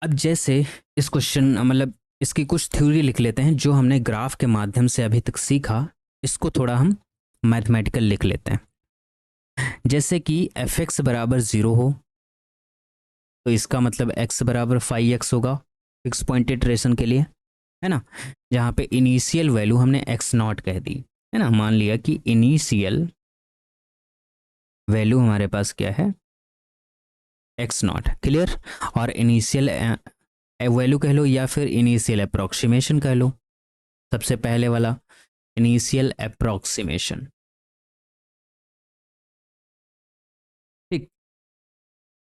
अब जैसे इस क्वेश्चन मतलब इसकी कुछ थ्योरी लिख लेते हैं जो हमने ग्राफ के माध्यम से अभी तक सीखा, इसको थोड़ा हम मैथमेटिकल लिख लेते हैं। जैसे कि एफ एक्स बराबर ज़ीरो हो तो इसका मतलब एक्स बराबर 5x होगा फिक्स पॉइंट इटरेशन के लिए, है ना। जहाँ पे इनिशियल वैल्यू हमने एक्स नॉट कह दी, है ना, मान लिया कि इनिशियल वैल्यू हमारे पास क्या है, एक्स नॉट। क्लियर। और इनिशियल वैल्यू कह लो या फिर इनिशियल अप्रोक्सीमेशन कह लो, सबसे पहले वाला इनिशियल अप्रोक्सीमेशन, ठीक।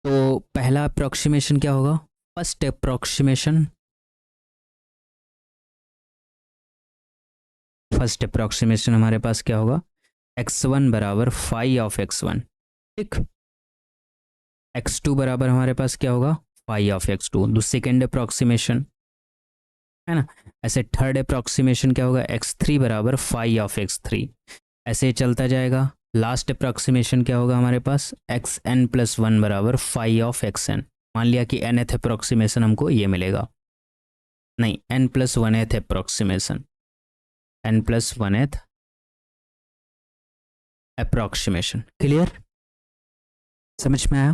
तो पहला अप्रोक्सीमेशन क्या होगा, फर्स्ट अप्रोक्सीमेशन, फर्स्ट अप्रोक्सीमेशन हमारे पास क्या होगा, x1 बराबर फाई ऑफ x1, ठीक। x2 बराबर हमारे पास क्या होगा, फाई ऑफ x2, दो सेकेंड अप्रोक्सीमेशन, है ना। ऐसे थर्ड अप्रोक्सीमेशन क्या होगा, x3 बराबर फाई ऑफ x3, ऐसे चलता जाएगा। लास्ट अप्रोक्सीमेशन क्या होगा हमारे पास, एक्स एन प्लस वन बराबर फाई ऑफ एक्स एन। मान लिया कि nth अप्रोक्सीमेशन हमको ये मिलेगा, नहीं n प्लस वन एथ अप्रोक्सीमेशन, n प्लस वन एथ अप्रोक्सीमेशन। क्लियर, समझ में आया।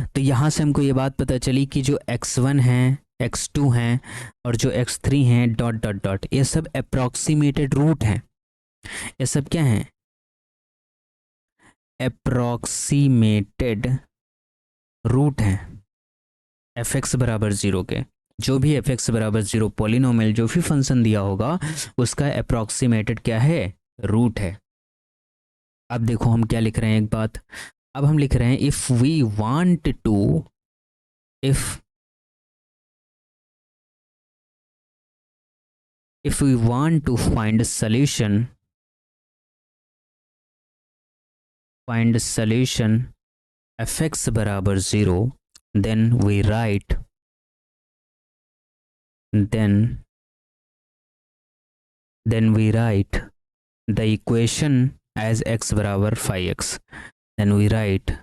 तो यहाँ से हमको ये बात पता चली कि जो x1 है, x2 हैं और जो x3 हैं, डॉट डॉट डॉट, ये सब अप्रोक्सीमेटेड रूट हैं। ये सब क्या हैं, अप्रोक्सीमेटेड रूट हैं एफ एक्स बराबर ज़ीरो के। जो भी एफ एक्स बराबर ज़ीरो पॉलिनोमियल जो भी फंक्शन दिया होगा उसका अप्रोक्सीमेटेड क्या है, रूट है। अब देखो हम क्या लिख रहे हैं एक बात, अब हम लिख रहे हैं if we want to, if we want to find a solution, find a solution fx बराबर zero, then we write, then we write the equation as x बराबर 5x, then we write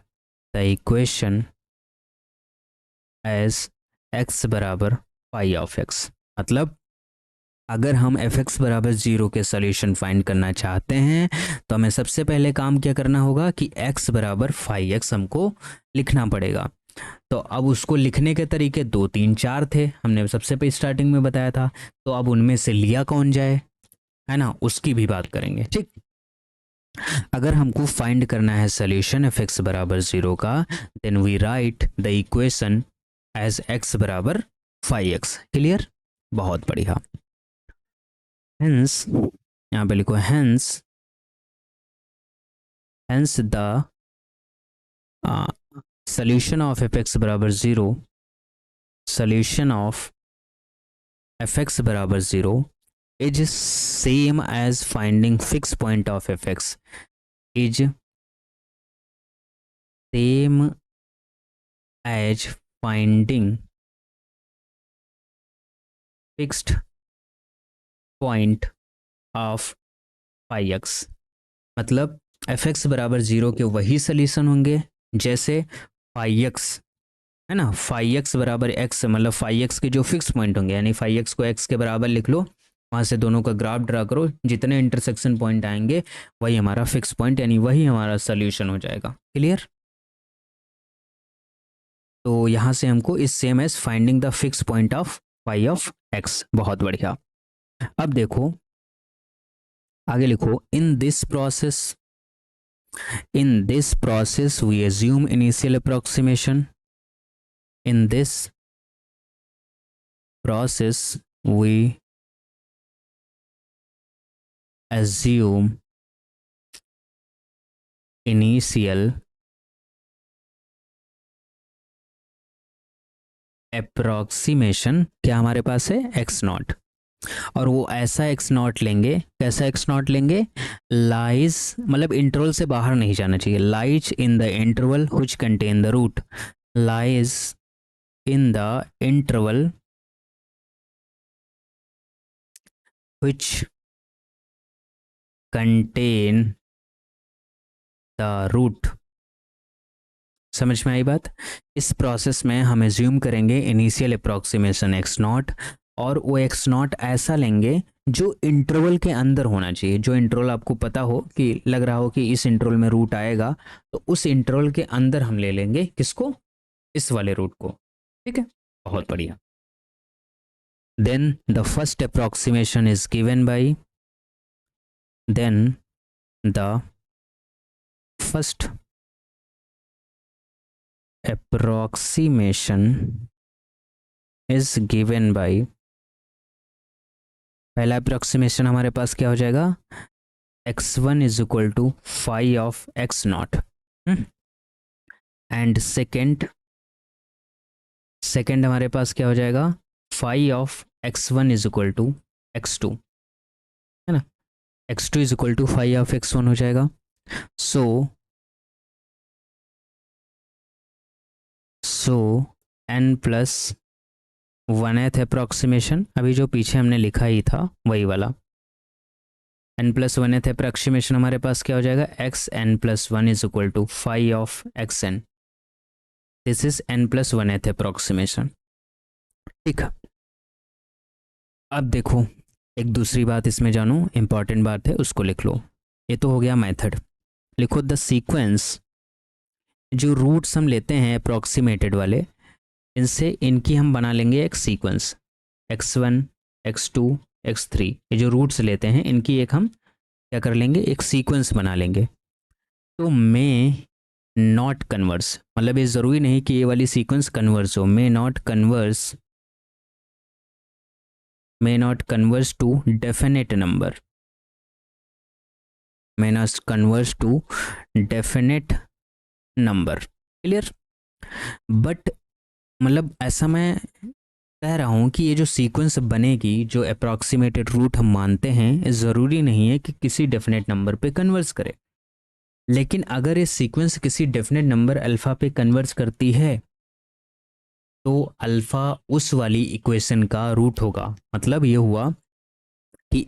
the equation as x बराबर फाई ऑफ x। मतलब अगर हम एफ एक्स बराबर ज़ीरो के सोल्यूशन फाइंड करना चाहते हैं तो हमें सबसे पहले काम क्या करना होगा कि x बराबर फाई एक्स हमको लिखना पड़ेगा। तो अब उसको लिखने के तरीके दो तीन चार थे, हमने सबसे पहले स्टार्टिंग में बताया था, तो अब उनमें से लिया कौन जाए, है ना, उसकी भी बात करेंगे, ठीक। अगर हमको फाइंड करना है सोल्यूशन एफ एक्स बराबर ज़ीरो का, then we write the equation as x बराबर फाई एक्स। क्लियर, बहुत बढ़िया। हेंस, यहाँ पे लिखो hence, hence the solution of fx बराबर ज़ीरो, solution of fx बराबर zero is same as finding fixed point of fx, is same as finding fixed point of phi x। मतलब fx बराबर ज़ीरो के वही सोल्यूशन होंगे जैसे फाई एक्स, है ना, फाई एक्स बराबर एक्स, मतलब फाई एक्स के जो फिक्स पॉइंट होंगे, यानी फाई एक्स को एक्स के बराबर लिख लो, वहाँ से दोनों का ग्राफ ड्रा करो, जितने इंटरसेक्शन पॉइंट आएंगे वही हमारा फिक्स पॉइंट, यानी वही हमारा सोल्यूशन हो जाएगा। क्लियर। तो यहाँ से हमको इस same as finding the fix point of phi of x. बहुत बढ़िया। अब देखो आगे लिखो, in this process we assume initial approximation, in this process we assume initial approximation क्या हमारे पास है, एक्स नॉट, और वो ऐसा एक्स नॉट लेंगे, कैसा एक्स नॉट लेंगे, लाइज मतलब इंटरवल से बाहर नहीं जाना चाहिए, lies in the interval which contain the root, lies in the interval which contain the root. समझ में आई बात। इस प्रोसेस में हम एज्यूम करेंगे इनिशियल अप्रॉक्सीमेशन एक्स नॉट, और वो एक्स नॉट ऐसा लेंगे जो इंटरवल के अंदर होना चाहिए, जो इंटरवल आपको पता हो कि लग रहा हो कि इस इंटरवल में रूट आएगा, तो उस इंटरवल के अंदर हम ले लेंगे किसको, इस वाले रूट को। ठीक है, बहुत बढ़िया। Then the first approximation is given by, then the first approximation is given by, पहला अप्रोक्सीमेशन हमारे पास क्या हो जाएगा, x1 is equal to phi of x naught, and second हमारे पास क्या हो जाएगा, phi of x1 is equal to x2, है ना, x2 is equal to phi of x1 हो जाएगा। So n plus oneth approximation, अभी जो पीछे हमने लिखा ही था वही वाला, n प्लस वनथ अप्रॉक्सीमेशन हमारे पास क्या हो जाएगा, x n plus one is equal to phi of x n, this is n plus oneth approximation. ठीक है, अब देखो एक दूसरी बात इसमें जानो, इंपॉर्टेंट बात है, उसको लिख लो। ये तो हो गया मेथड, लिखो द सीक्वेंस, जो रूट्स हम लेते हैं अप्रॉक्सीमेटेड वाले, इनसे इनकी हम बना लेंगे एक सीक्वेंस, x1 x2 x3, ये जो रूट्स लेते हैं इनकी एक हम क्या कर लेंगे, एक सीक्वेंस बना लेंगे। तो मे नॉट कन्वर्स, मतलब ये ज़रूरी नहीं कि ये वाली सीक्वेंस कन्वर्स हो, may not converse to definite number, may not converse to definite number, clear. But मतलब ऐसा मैं कह रहा हूँ कि ये जो सीक्वेंस बनेगी, जो अप्रॉक्सीमेटेड रूट हम मानते हैं, ज़रूरी नहीं है कि किसी डेफिनेट नंबर पे कन्वर्स करे, लेकिन अगर ये सीक्वेंस किसी डेफिनेट नंबर अल्फ़ा पे कन्वर्स करती है तो अल्फ़ा उस वाली इक्वेशन का रूट होगा। मतलब ये हुआ कि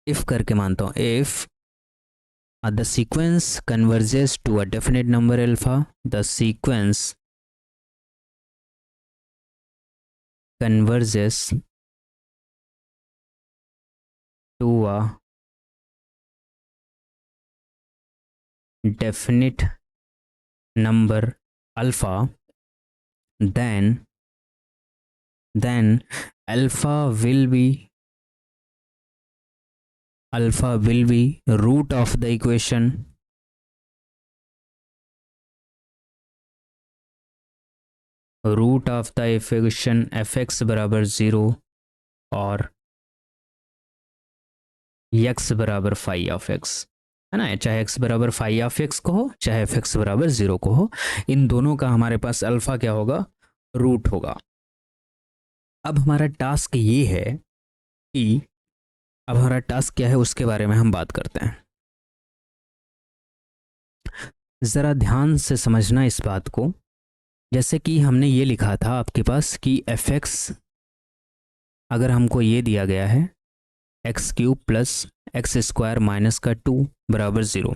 इफ़ करके मानता हूँ, if the sequence converges to a definite number alpha, the sequence converges to a definite number alpha, then alpha will be root of the equation, fx बराबर 0 और x बराबर फाई ऑफ x, है ना, चाहे x बराबर फाई ऑफ x को हो, चाहे fx बराबर 0 को हो, इन दोनों का हमारे पास अल्फा क्या होगा, रूट होगा। अब हमारा टास्क ये है कि अब हमारा टास्क क्या है उसके बारे में हम बात करते हैं। ज़रा ध्यान से समझना इस बात को। जैसे कि हमने ये लिखा था आपके पास कि fx अगर हमको ये दिया गया है x cube plus x square minus का 2 बराबर 0,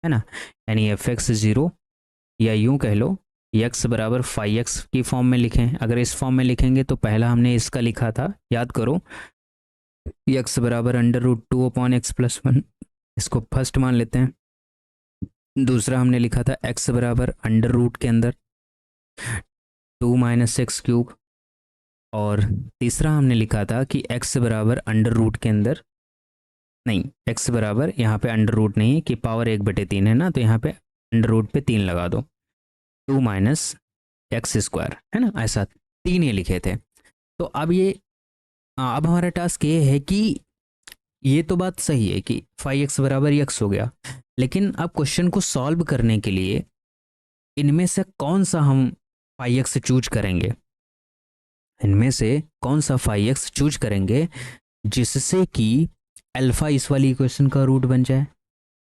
है ना, यानी fx 0, या यूं कह लो x बराबर फाई एक्स की फॉर्म में लिखें। अगर इस फॉर्म में लिखेंगे तो पहला हमने इसका लिखा था, याद करो, x बराबर under root 2 upon x plus 1, इसको फर्स्ट मान लेते हैं। दूसरा हमने लिखा था x बराबर अंडर रूट के अंदर 2 माइनस एक्स क्यूब, और तीसरा हमने लिखा था कि x बराबर अंडर रूट के अंदर, नहीं, x बराबर यहाँ पे अंडर रूट नहीं है कि पावर 1/3 है ना, तो यहाँ पे अंडर रूट पे 3 लगा दो, 2 माइनस एक्स स्क्वायर, है ना, ऐसा 3 ये लिखे थे। तो अब ये अब हमारा टास्क ये है कि ये तो बात सही है कि फाई एक्स बराबर एक्स हो गया, लेकिन अब क्वेश्चन को सॉल्व करने के लिए इनमें से कौन सा हम फाइव एक्स चूज करेंगे, इनमें से कौन सा फाइव एक्स चूज करेंगे जिससे कि अल्फा इस वाली इक्वेशन का रूट बन जाए।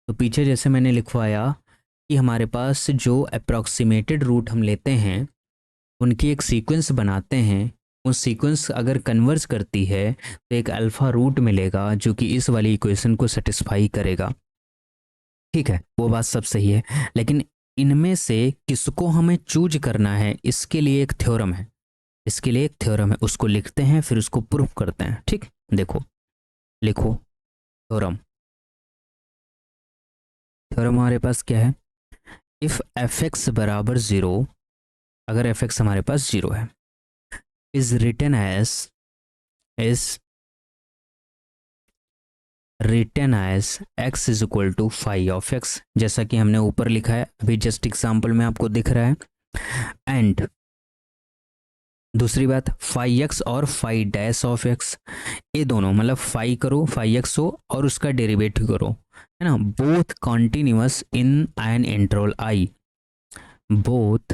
तो पीछे जैसे मैंने लिखवाया कि हमारे पास जो अप्रॉक्सीमेटेड रूट हम लेते हैं उनकी एक सीक्वेंस बनाते हैं, उस सीक्वेंस अगर कन्वर्स करती है तो एक अल्फा रूट मिलेगा जो कि इस वाली इक्वेशन को सेटिस्फाई करेगा। ठीक है, वो बात सब सही है, लेकिन इनमें से किसको हमें चूज करना है इसके लिए एक थ्योरम है, इसके लिए एक थ्योरम है, उसको लिखते हैं फिर उसको प्रूफ करते हैं। ठीक, देखो लिखो थ्योरम। थ्योरम हमारे पास क्या है, इफ एफ एक्स बराबर ज़ीरो, अगर एफ एक्स हमारे पास ज़ीरो है, is written as x is equal to phi of x, जैसा कि हमने ऊपर लिखा है अभी जस्ट एग्जाम्पल में आपको दिख रहा है। एंड दूसरी बात फाई एक्स और फाई डैश ऑफ एक्स, ये दोनों मतलब फाई करो फाई एक्स हो और उसका डेरिवेटिव करो, है ना, both continuous in an interval I, both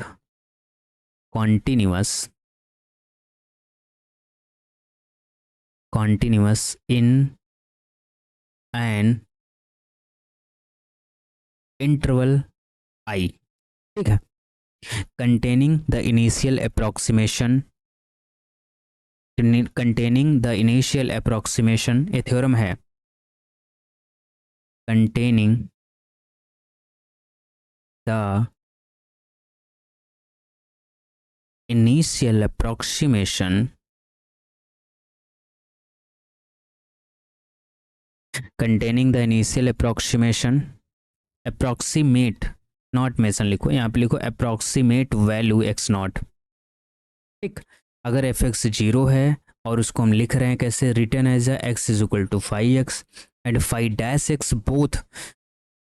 continuous in an interval I, ठीक है, containing the initial approximation, ये थ्योरम है, containing the initial approximation approximate not mason लिखो, यहाँ पे लिखो अप्रॉक्सीमेट वैल्यू एक्स नॉट। ठीक, अगर एफ एक्स जीरो है और उसको हम लिख रहे हैं कैसे, written as x is equal to five x and five dash x both,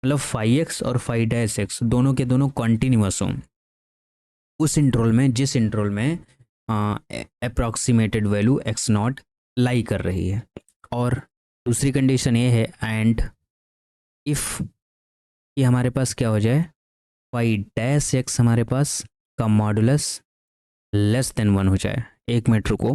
मतलब फाइव एक्स और फाइव डैश एक्स दोनों के दोनों कॉन्टिन्यूअस हों उस इंटरवल में जिस इंटरवल में approximated value x not lie कर रही है। और दूसरी कंडीशन ये है एंड इफ़ ये हमारे पास क्या हो जाए, फाइव डैश एक्स हमारे पास का मॉडुलस लेस देन वन हो जाए। एक मिनट रुको,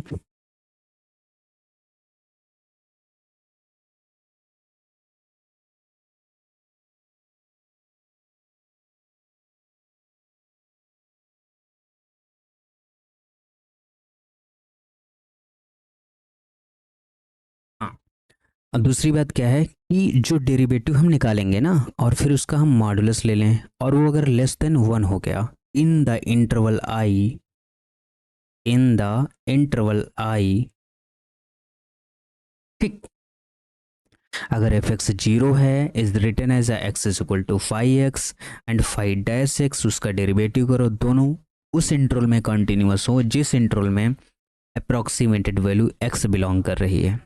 हाँ, अब दूसरी बात क्या है कि जो डेरिवेटिव हम निकालेंगे ना और फिर उसका हम मॉडुलस ले लें और वो अगर लेस देन वन हो गया इन द इंटरवल आई, ठीक, अगर एफ एक्स जीरो है is written as x is equal to five x and five dash x, उसका डेरिवेटिव करो, दोनों उस इंटरवल में कंटिन्यूअस हो जिस इंटरवल में अप्रॉक्सीमेटेड वैल्यू एक्स बिलोंग कर रही है,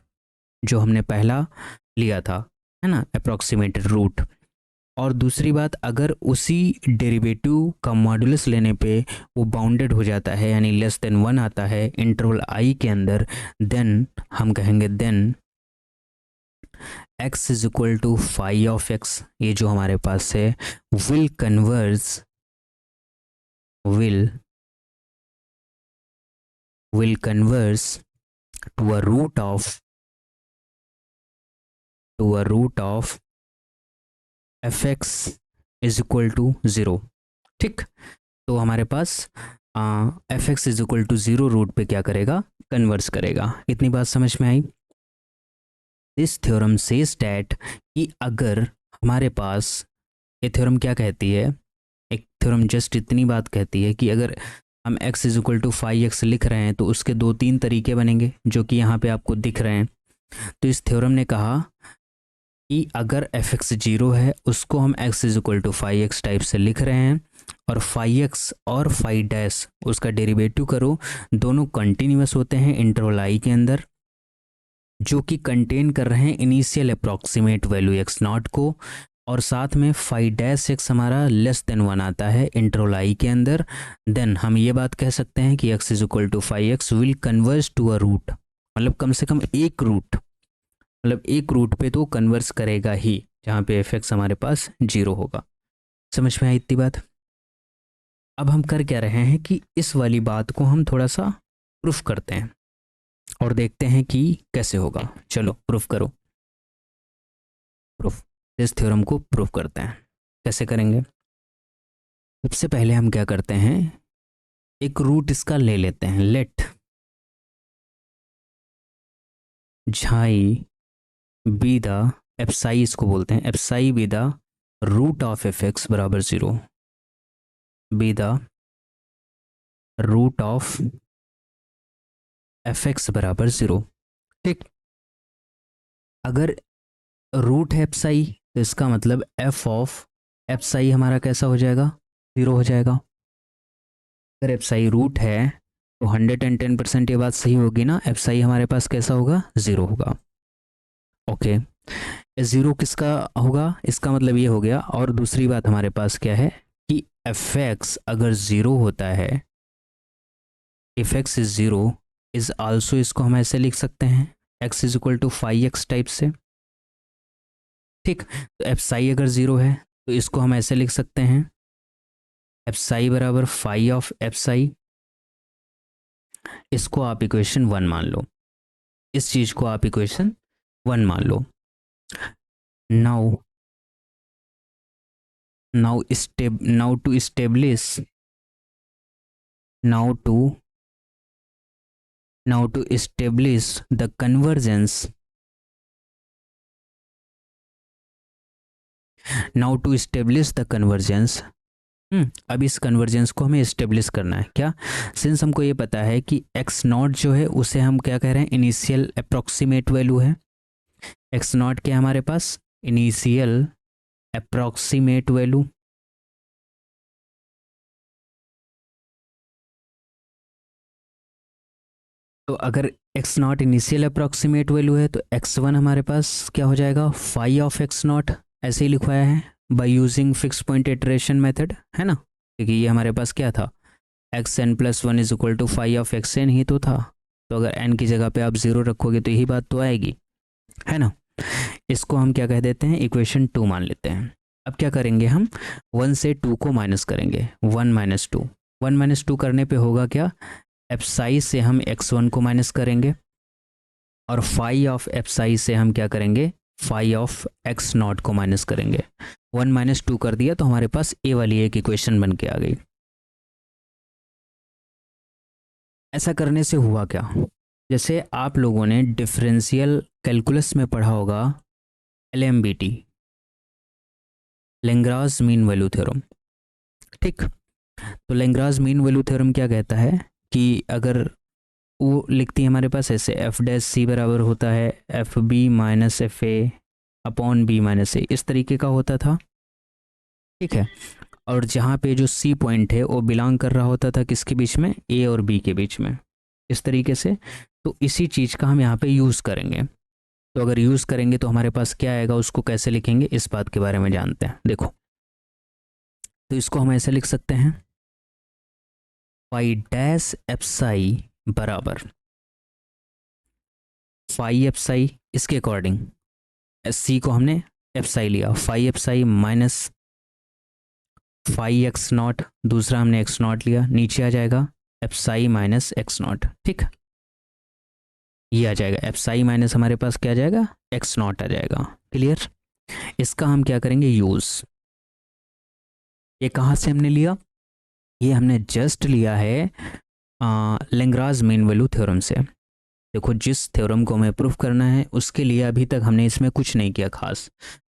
जो हमने पहला लिया था, है ना, अप्रॉक्सीमेटेड रूट। और दूसरी बात, अगर उसी डेरिवेटिव का मॉडुलस लेने पे वो बाउंडेड हो जाता है यानी लेस देन वन आता है इंटरवल आई के अंदर, देन हम कहेंगे then x is equal to five of x, ये जो हमारे पास है will converse to a root of f x is equal to zero. ठीक, तो हमारे पास f x is equal to zero root पे क्या करेगा, कन्वर्स करेगा। इतनी बात समझ में आई। दिस थ्योरम सेज डैट कि अगर हमारे पास, ये थ्योरम क्या कहती है, एक थ्योरम जस्ट इतनी बात कहती है कि अगर हम x is equal to five x लिख रहे हैं तो उसके दो तीन तरीके बनेंगे जो कि यहाँ पे आपको दिख रहे हैं। तो इस थ्योरम ने कहा कि अगर एफ एक्स जीरो है उसको हम x is equal to five x type से लिख रहे हैं और फाइव एक्स और फाइव डैश उसका डेरिवेटिव करो, दोनों कंटिन्यूअस होते हैं इंटरवल आई के अंदर जो कि कंटेन कर रहे हैं initial approximate value x not को, और साथ में फाइव डैश एक्स हमारा लेस देन वन आता है इंटरवल आई के अंदर। देन हम ये बात कह सकते हैं कि x is equal to five x will converse to a root, मतलब कम से कम एक रूट, मतलब एक रूट पे तो कन्वर्स करेगा ही, जहाँ पे एफ एक्स हमारे पास 0 होगा। समझ में आई इतनी बात? अब हम कर क्या रहे हैं कि इस वाली बात को हम थोड़ा सा प्रूफ करते हैं और देखते हैं कि कैसे होगा। चलो प्रूफ करो, प्रूफ, इस थ्योरम को प्रूफ करते हैं। कैसे करेंगे? सबसे पहले हम क्या करते हैं, एक रूट इसका ले लेते हैं। लेट झाई बी द एप्साई, इसको बोलते हैं एप्साई be the root of f x बराबर 0, be the root of f x बराबर 0। ठीक, अगर रूट है एप्साई तो इसका मतलब एफ ऑफ एप्साई हमारा कैसा हो जाएगा, 0 हो जाएगा। अगर एप्साई रूट है तो 110% ये बात सही होगी ना, एप्साई हमारे पास कैसा होगा, 0 होगा। ओके, 0 किसका होगा, इसका मतलब ये हो गया। और दूसरी बात हमारे पास क्या है कि एफ एक्स अगर 0 होता है, if x is 0 is also, इसको हम ऐसे लिख सकते हैं x is equal to 5x type से। ठीक, तो एफ साई अगर 0 है तो इसको हम ऐसे लिख सकते हैं एफ साई बराबर 5 ऑफ एफ साई। इसको आप इक्वेशन 1 मान लो, इस चीज को आप इक्वेशन 1 मान लो। Now now to establish the convergence, अब इस कन्वर्जेंस को हमें इस्टेब्लिश करना है। क्या? सिंस हमको ये पता है कि एक्स नॉट जो है उसे हम क्या कह रहे हैं, इनिशियल अप्रॉक्सीमेट वैल्यू है। एक्स नॉट क्या है हमारे पास, इनिशियल अप्रॉक्सीमेट वैल्यू। तो अगर x not initial approximate value है तो एक्स वन हमारे पास क्या हो जाएगा, फाई ऑफ एक्स नॉट, ऐसे ही लिखवाया है by using fix point iteration method, है ना, क्योंकि ये हमारे पास क्या था, x n plus one is equal to phi of x n ही तो था। तो अगर एन की जगह पे आप 0 रखोगे तो यही बात तो आएगी, है ना। इसको हम क्या कह देते हैं, इक्वेशन 2 मान लेते हैं। अब क्या करेंगे हम, 1 से 2 को माइनस करेंगे, 1 माइनस 2, 1 माइनस 2 करने पे होगा क्या, एप्साई से हम x1 को माइनस करेंगे और फाई ऑफ एप्साई से हम क्या करेंगे, फाई ऑफ एक्स नॉट को माइनस करेंगे। 1 माइनस 2 कर दिया तो हमारे पास ए वाली एक इक्वेशन बन के आ गई। ऐसा करने से हुआ क्या, जैसे आप लोगों ने डिफरेंशियल कैलकुलस में पढ़ा होगा LMBT, लेंग्राज मीन वैल्यू थ्योरम। ठीक, तो लेंग्राज मीन वैल्यू थ्योरम क्या कहता है कि अगर वो लिखती है हमारे पास ऐसे, एफ डैश सी बराबर होता है F B minus F A upon B minus A, इस तरीके का होता था। ठीक है, और जहाँ पे जो सी पॉइंट है वो बिलोंग कर रहा होता था किसके बीच में, ए और बी के बीच में, इस तरीके से। तो इसी चीज़ का हम यहाँ पे यूज़ करेंगे। तो अगर यूज़ करेंगे तो हमारे पास क्या आएगा, उसको कैसे लिखेंगे, इस बात के बारे में जानते हैं। देखो, तो इसको हम ऐसे लिख सकते हैं, फाई डैश एप्साई बराबर फाई एप्साई, इसके अकॉर्डिंग सी को हमने एप्साई लिया, phi psi minus phi x naught, दूसरा हमने एक्स नॉट लिया, नीचे आ जाएगा एप्साई माइनस एक्स नॉट। ठीक, ये आ जाएगा एप्साई माइनस हमारे पास क्या आ जाएगा, एक्स नॉट आ जाएगा। क्लियर? इसका हम क्या करेंगे, यूज़। ये कहाँ से हमने लिया, ये हमने जस्ट लिया है लेंग्राज मीन वैल्यू थ्योरम से। देखो, जिस थ्योरम को हमें प्रूफ करना है उसके लिए अभी तक हमने इसमें कुछ नहीं किया खास,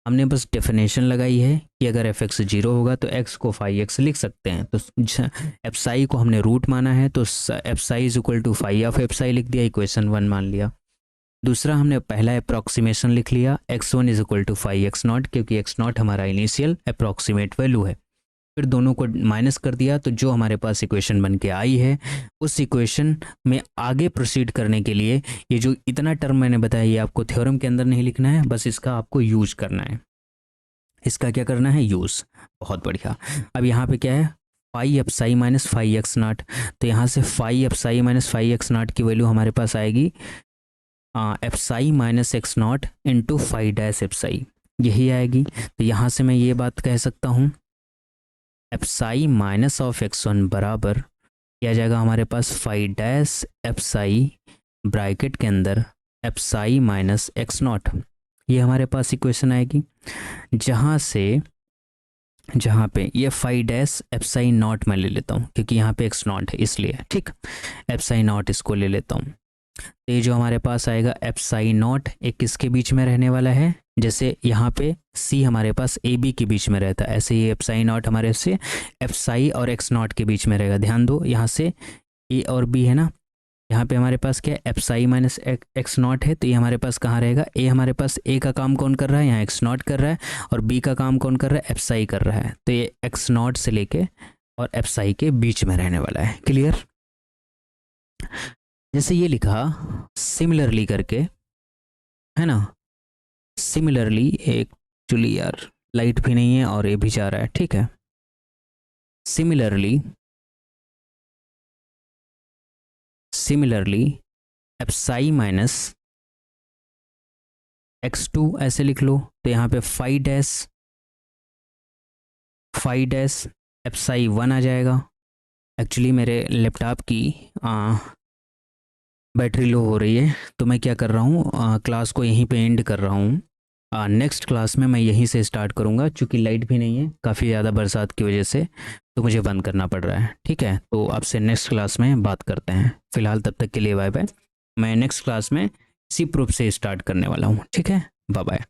हमने बस डेफिनेशन लगाई है कि अगर एफ एक्स 0 होगा तो एक्स को फाई एक्स लिख सकते हैं। तो एप्साई को हमने रूट माना है तो psi is equal to phi of psi लिख दिया, इक्वेशन 1 मान लिया। दूसरा हमने पहला अप्रॉक्सीमेशन लिख लिया, x1 is equal to phi x naught, क्योंकि एक्स नॉट हमारा इनिशियल अप्रॉक्सीमेट वैल्यू है। फिर दोनों को माइनस कर दिया तो जो हमारे पास इक्वेशन बन के आई है, उस इक्वेशन में आगे प्रोसीड करने के लिए ये जो इतना टर्म मैंने बताया ये आपको थ्योरम के अंदर नहीं लिखना है, बस इसका आपको यूज करना है। इसका क्या करना है, यूज। बहुत बढ़िया। अब यहाँ पे क्या है, phi psi minus phi x naught, तो यहाँ से phi psi minus phi x naught की वैल्यू हमारे पास आएगी psi minus X naught into phi dash psi. यही आएगी। तो यहाँ से मैं ये बात कह सकता हूँ एप्साई माइनस ऑफ x1 बराबर क्या जाएगा हमारे पास 5 डैश एप्साई ब्रैकेट के अंदर एप्साई माइनस x0। ये हमारे पास इक्वेशन आएगी, जहाँ पे ये 5 डैश एप्साई नॉट मैं ले लेता हूँ क्योंकि यहाँ पे x0 है इसलिए, ठीक। एप्साई नॉट इसको ले लेता हूँ। तो ये जो हमारे पास आएगा एप्साई नॉट एक किसके बीच में रहने वाला है, जैसे यहाँ पे C हमारे पास AB के बीच में रहता है, ऐसे ही एप्साई नॉट हमारे से एप्साई और x0 के बीच में रहेगा। ध्यान दो यहाँ से A और B है ना, यहाँ पे हमारे पास क्या है एप्साई माइनस x0 है, तो ये हमारे पास कहाँ रहेगा, A हमारे पास A का काम कौन कर रहा है, यहाँ x0 कर रहा है, और B का काम कौन कर रहा है, एप्साई कर रहा है। तो ये x0 से लेके और एप्साई के बीच में रहने वाला है। क्लियर। जैसे ये लिखा सिमिलरली करके, है ना, सिमिलरली एक्चुअली यार लाइट भी नहीं है और ये भी जा रहा है, ठीक है। सिमिलरली एप्साई माइनस x2 ऐसे लिख लो। तो यहाँ पे 5 डैश एप्साई 1 आ जाएगा। एक्चुअली मेरे लैपटॉप की बैटरी लो हो रही है, तो मैं क्या कर रहा हूँ क्लास को यहीं पे एंड कर रहा हूँ। नेक्स्ट क्लास में मैं यहीं से स्टार्ट करूँगा, चूँकि लाइट भी नहीं है, काफ़ी ज़्यादा बरसात की वजह से तो मुझे बंद करना पड़ रहा है, ठीक है। तो आपसे नेक्स्ट क्लास में बात करते हैं। फ़िलहाल तब तक के लिए बाय बाय। मैं नेक्स्ट क्लास में इसी प्रूफ से स्टार्ट करने वाला हूँ, ठीक है। Bye bye.